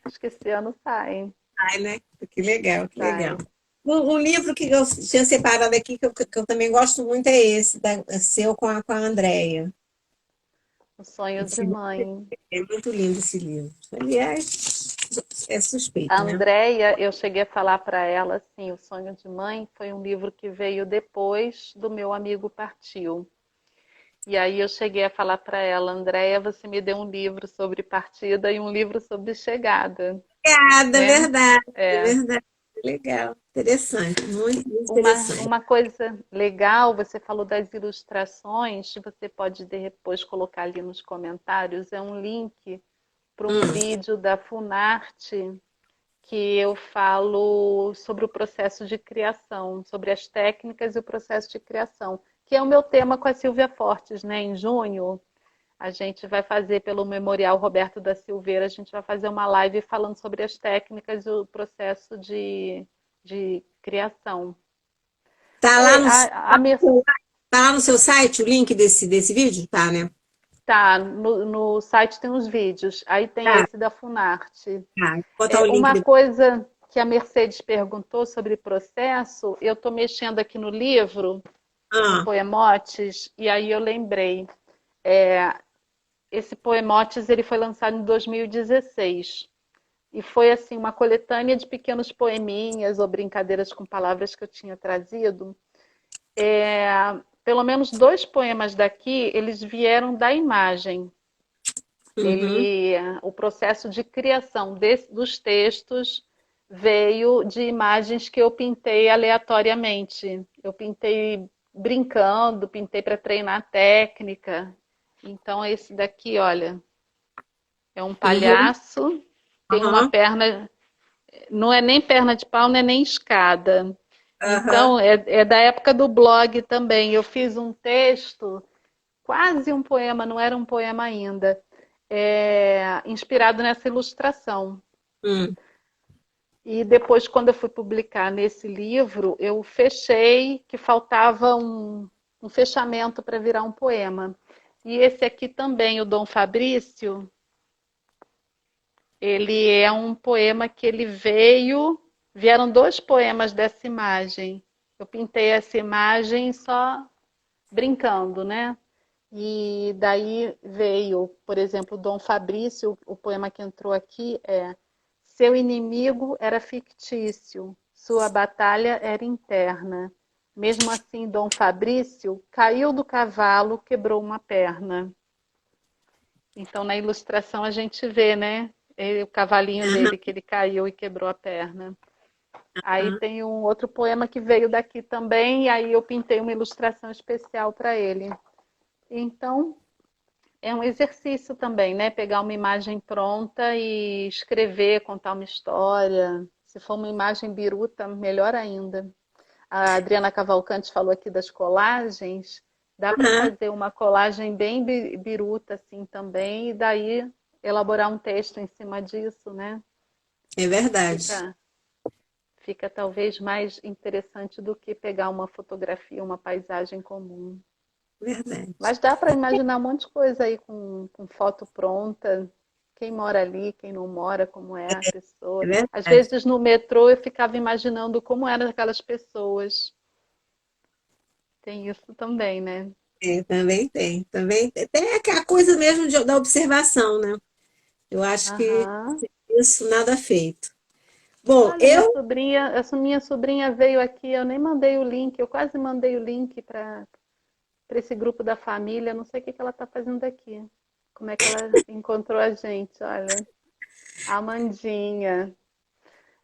Acho que esse ano sai, Ai, né? Que legal, que legal. sai. Um livro que eu tinha separado aqui, que eu também gosto muito, é esse, seu com a Andrea. O sonho de Esse livro mãe. é muito lindo esse livro. Aliás, é A suspeito, né? Andrea, eu cheguei a falar para ela assim, O Sonho de Mãe foi um livro que veio depois do Meu Amigo Partiu. E aí eu cheguei a falar para ela, Andréia, você me deu um livro sobre partida e um livro sobre chegada, Obrigada, né? É, verdade. Legal, interessante, muito, muito interessante. uma coisa legal, você falou das ilustrações, você pode depois colocar ali nos comentários, é um link para um Hum, vídeo da Funarte que eu falo sobre o processo de criação, sobre as técnicas e o processo de criação, que é o meu tema com a Silvia Fortes, né? Em junho, a gente vai fazer pelo Memorial Roberto da Silveira, a gente vai fazer uma live falando sobre as técnicas e o processo de criação. tá lá Oi, no, tá lá no seu site o link desse vídeo? Tá, né? tá, no site tem os vídeos, aí tem Tá, esse da Funarte. tá. Vou botar o link Uma depois. coisa que a Mercedes perguntou sobre processo, eu estou mexendo aqui no livro, no Ah, Poemotes, e aí eu lembrei. Esse Poemotes ele foi lançado em 2016 e foi assim uma coletânea de pequenos poeminhas ou brincadeiras com palavras que eu tinha trazido. Pelo menos dois poemas daqui, eles vieram da imagem. uhum. O processo de criação dos textos veio de imagens que eu pintei aleatoriamente. Eu pintei brincando, pintei para treinar técnica. Então esse daqui, olha, é um Uhum. palhaço, tem uma Aham. perna, não é nem perna de pau, não é nem escada. Aham. Então é da época do blog também. Eu fiz um texto, quase um poema, não era um poema ainda, inspirado nessa ilustração. Hum. E depois, quando eu fui publicar nesse livro, eu fechei que faltava um fechamento para virar um poema. E esse aqui também, o Dom Fabrício, ele é um poema que ele vieram dois poemas dessa imagem. Eu pintei essa imagem só brincando, né? E daí veio, por exemplo, Dom Fabrício, o poema que entrou aqui é: seu inimigo era fictício, sua batalha era interna. Mesmo assim, Dom Fabrício caiu do cavalo, quebrou uma perna. Então, na ilustração a gente vê, né? O cavalinho dele que ele caiu e quebrou a perna. Aí Aham. tem um outro poema que veio daqui também, e aí eu pintei uma ilustração especial para ele. Então, é um exercício também, né? Pegar uma imagem pronta e escrever, contar uma história. Se for uma imagem biruta, melhor ainda. A Adriana Cavalcante falou aqui das colagens. Dá para Aham. fazer uma colagem bem biruta assim também, e daí elaborar um texto em cima disso, né? É verdade. Fica, fica talvez mais interessante do que pegar uma fotografia, uma paisagem comum. Verdade. Mas dá para imaginar um monte de coisa aí com foto pronta. Quem mora ali, quem não mora, como é a É pessoa. Às verdade. vezes no metrô eu ficava imaginando como eram aquelas pessoas. Tem isso também, né? É, também tem. Também tem aquela coisa mesmo da observação, né? Eu acho que Aham. isso nada feito. Bom, Olha, eu. essa minha sobrinha veio aqui, eu nem mandei o link, eu quase mandei o link para esse grupo da família, não sei o que que ela está fazendo aqui. Como é que ela encontrou a gente? Olha, Amandinha.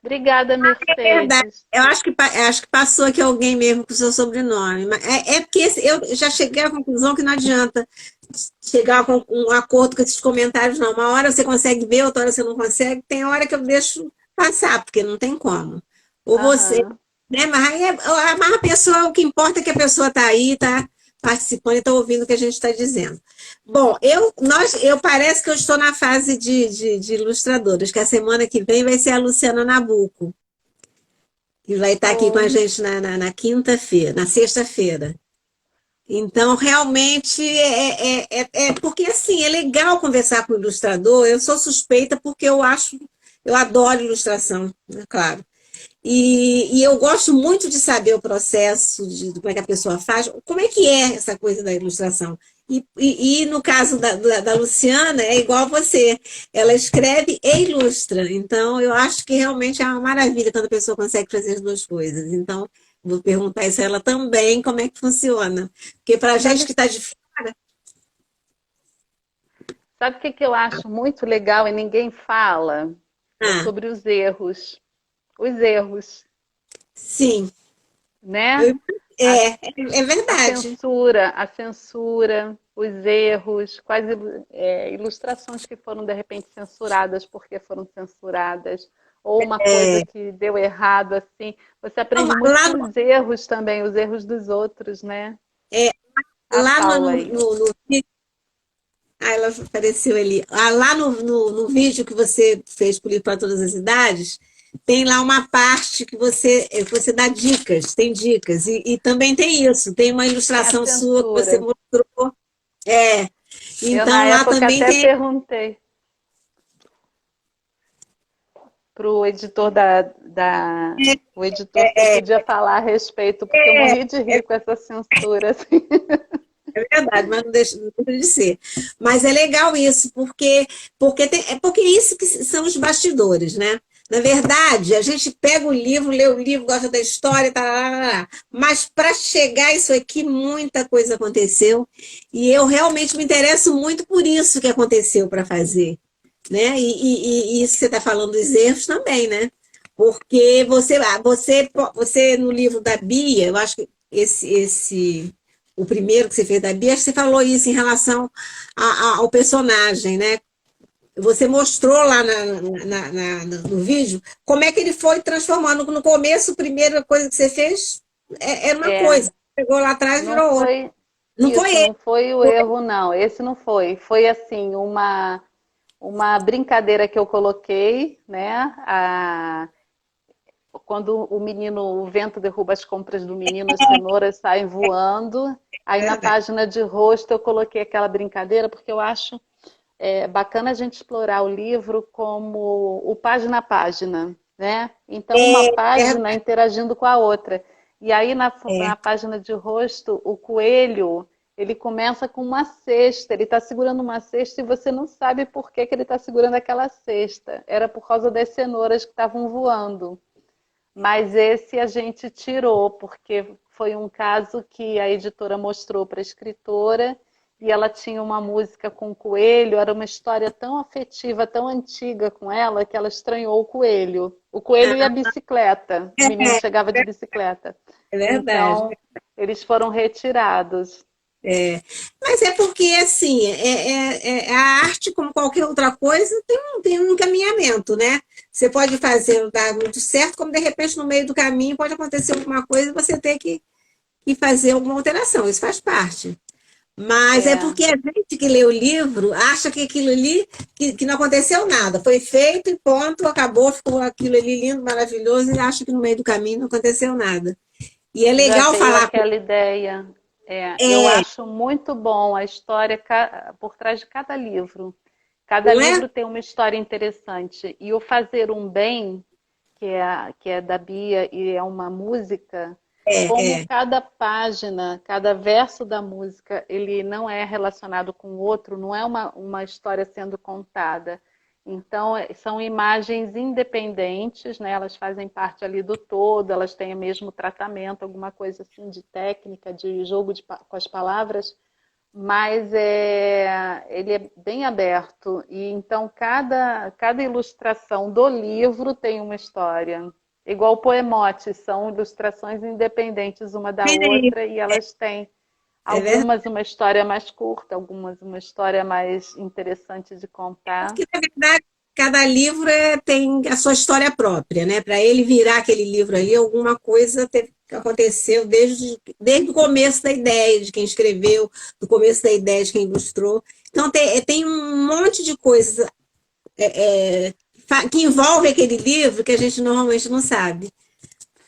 Obrigada, É verdade. Mercedes. Eu acho acho que passou aqui alguém mesmo com o seu sobrenome. Mas é porque eu já cheguei à conclusão que não adianta chegar com um acordo com esses comentários, não. Uma hora você consegue ver, outra hora você não consegue. Tem hora que eu deixo passar, porque não tem como. Ou você, Aham. né? Mas a pessoa, o que importa é que a pessoa está aí, está participando e está ouvindo o que a gente está dizendo. Bom, eu parece que eu estou na fase de ilustradoras, que a semana que vem vai ser a Luciana Nabuco, que vai estar aqui com a Oh, gente na quinta-feira, na sexta-feira. Então, realmente, é porque, assim, é legal conversar com o ilustrador. Eu sou suspeita porque eu adoro ilustração, né, claro. E eu gosto muito de saber o processo, de como é que a pessoa faz, como é que é essa coisa da ilustração. E no caso da Luciana, é igual a você, ela escreve e ilustra. Então, eu acho que realmente é uma maravilha quando a pessoa consegue fazer as duas coisas. Então, vou perguntar isso a ela também, como é que funciona. Porque para a na, gente que está de fora. Sabe o que que eu acho muito legal e ninguém fala? É Ah, sobre os erros. Os erros, sim. né? Eu- A, é verdade. a censura, os erros, quais ilustrações que foram de repente censuradas porque foram censuradas, ou uma coisa É, que deu errado assim. Você não, aprende muito lá, com os erros também, os erros dos outros, né? é, A lá Paula aí. ah, ela apareceu ali. Ah, lá no vídeo que você fez por livro para todas as idades, tem lá uma parte que você dá dicas, tem dicas. E também tem isso, tem uma Tem a ilustração sua que você censura. mostrou. É, Eu, na então lá época, também até tem. perguntei para o editor o editor se ele podia falar a respeito, porque eu morri de rir com essa censura, assim. É verdade, mas não deixa de ser. Mas é legal isso, porque isso que são os bastidores, né? Na verdade, a gente pega o livro, lê o livro, gosta da história, tá, mas para chegar a isso aqui, muita coisa aconteceu. E eu realmente me interesso muito por isso que aconteceu para fazer. Né? E isso que você está falando dos erros também, né? Porque você no livro da Bia, eu acho que o primeiro que você fez da Bia, acho que você falou isso em relação ao personagem, né? Você mostrou lá no vídeo como é que ele foi transformando. No começo, a primeira coisa que você fez era uma É, coisa, chegou lá atrás e não virou outra. foi Não foi isso, ele. não foi o erro, não. Esse não foi. Foi assim, uma brincadeira que eu coloquei, né? Quando o vento derruba as compras do menino, as cenouras saem voando. Aí na Verdade. página de rosto eu coloquei aquela brincadeira, porque eu acho bacana a gente explorar o livro como o página a página, né? Então, uma página interagindo com a outra. E aí, na página de rosto, o coelho, ele começa com uma cesta, ele está segurando uma cesta e você não sabe por que ele está segurando aquela cesta. Era por causa das cenouras que estavam voando. Mas esse a gente tirou, porque foi um caso que a editora mostrou para a escritora e ela tinha uma música com o coelho, era uma história tão afetiva, tão antiga com ela, que ela estranhou o coelho. O coelho e a bicicleta. O menino chegava de bicicleta. É verdade. Então, eles foram retirados. É, mas é porque, assim, a arte, como qualquer outra coisa, tem um encaminhamento, né? Você pode fazer não dar muito certo, como de repente no meio do caminho pode acontecer alguma coisa e você ter que fazer alguma alteração, isso faz parte. Mas é É, porque a gente que lê o livro acha que aquilo ali, que não aconteceu nada, foi feito e ponto, acabou, ficou aquilo ali lindo, maravilhoso, e acha que no meio do caminho não aconteceu nada. E é já legal veio falar com. aquela ideia. Eu É, acho muito bom a história por trás de cada livro. Cada não é? livro tem uma história interessante. E o Fazer um Bem, que é da Bia e é uma música, como É. cada página, cada verso da música, ele não é relacionado com o outro, não é uma história sendo contada. Então, são imagens independentes, né? Elas fazem parte ali do todo, elas têm o mesmo tratamento, alguma coisa assim de técnica, de jogo com as palavras, mas ele é bem aberto. E então, cada ilustração do livro tem uma história. Igual o Poemote, são ilustrações independentes uma da outra e elas têm É verdade. algumas uma história mais curta, algumas uma história mais interessante de contar. Porque, na verdade, cada livro tem a sua história própria, né? Para ele virar aquele livro ali, alguma coisa que aconteceu desde o começo da ideia de quem escreveu, do começo da ideia de quem ilustrou. Então, tem um monte de coisas que envolve aquele livro que a gente normalmente não sabe.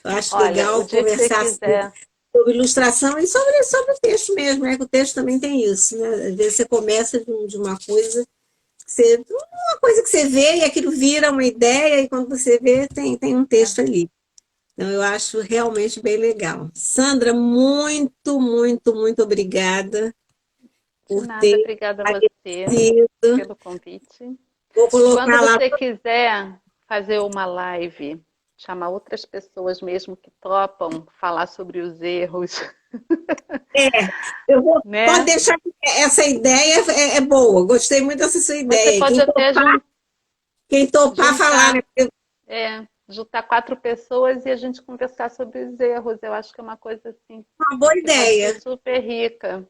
Eu acho Olha, o legal dia que você conversar quiser, sobre ilustração e sobre o texto mesmo, né? Que o texto também tem isso, né? Às vezes você começa de uma coisa uma coisa que você vê e aquilo vira uma ideia, e quando você vê, tem um texto ali. Então, eu acho realmente bem legal. Sandra, muito, muito, muito obrigada de por nada, ter obrigada a você aparecido. pelo convite. Vou Quando colocar lá. você quiser fazer uma live, chamar outras pessoas mesmo que topam falar sobre os erros, Eu vou, pode né? deixar, essa ideia é boa. Gostei muito dessa sua Você ideia. pode até Quem topar falar, juntar, né? juntar 4 pessoas e a gente conversar sobre os erros. Eu acho que é uma coisa assim Uma boa que pode ser ideia. super rica.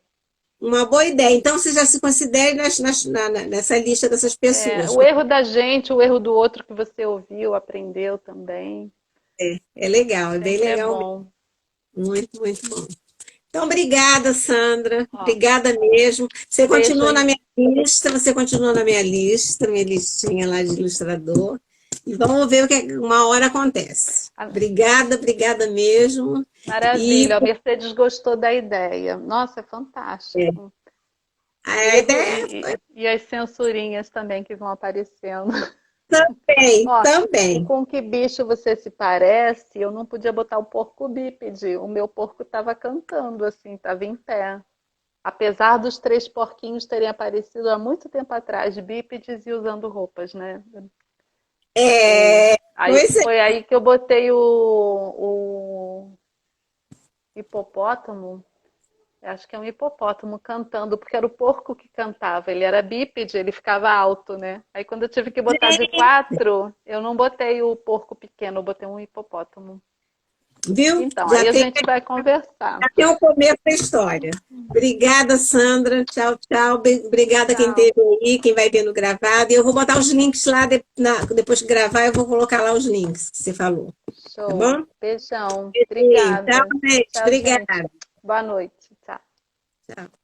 Uma boa ideia. Então, você já se considere nessa lista dessas pessoas. O erro da gente, o erro do outro que você ouviu, aprendeu também. É legal, é bem Sempre é legal. bom. Muito, muito bom. Então, obrigada, Sandra. Ó, Obrigada mesmo. Você beijo continua na aí. minha lista, você continua na minha lista, minha listinha lá de ilustrador. E vamos ver o que uma hora acontece. Obrigada, obrigada mesmo. E Maravilha. A Mercedes gostou da ideia. Nossa, é fantástico. a Erro ideia e as censurinhas também que vão aparecendo. também, Ó, e também. com que bicho você se parece? Eu não podia botar o porco bípede. O meu porco estava cantando, assim, estava em pé. Apesar dos 3 porquinhos terem aparecido há muito tempo atrás, bípedes e usando roupas, né? É, Aí pois é. foi aí que eu botei o hipopótamo. Acho que é um hipopótamo cantando, porque era o porco que cantava. Ele era bípede, ele ficava alto, né? Aí quando eu tive que botar de 4, eu não botei o porco pequeno, eu botei um hipopótamo. Viu? Então, aí a gente vai conversar. Já tem o começo da história. Obrigada, Sandra. Tchau, tchau. Obrigada quem Tchau. esteve aí, quem vai vendo gravado. E eu vou botar os links lá, depois que gravar, eu vou colocar lá os links que você falou. Tá Show. bom? Beijão. Tchau, Obrigada. gente. Tchau, gente. Obrigada. Boa noite. Tchau. Tchau.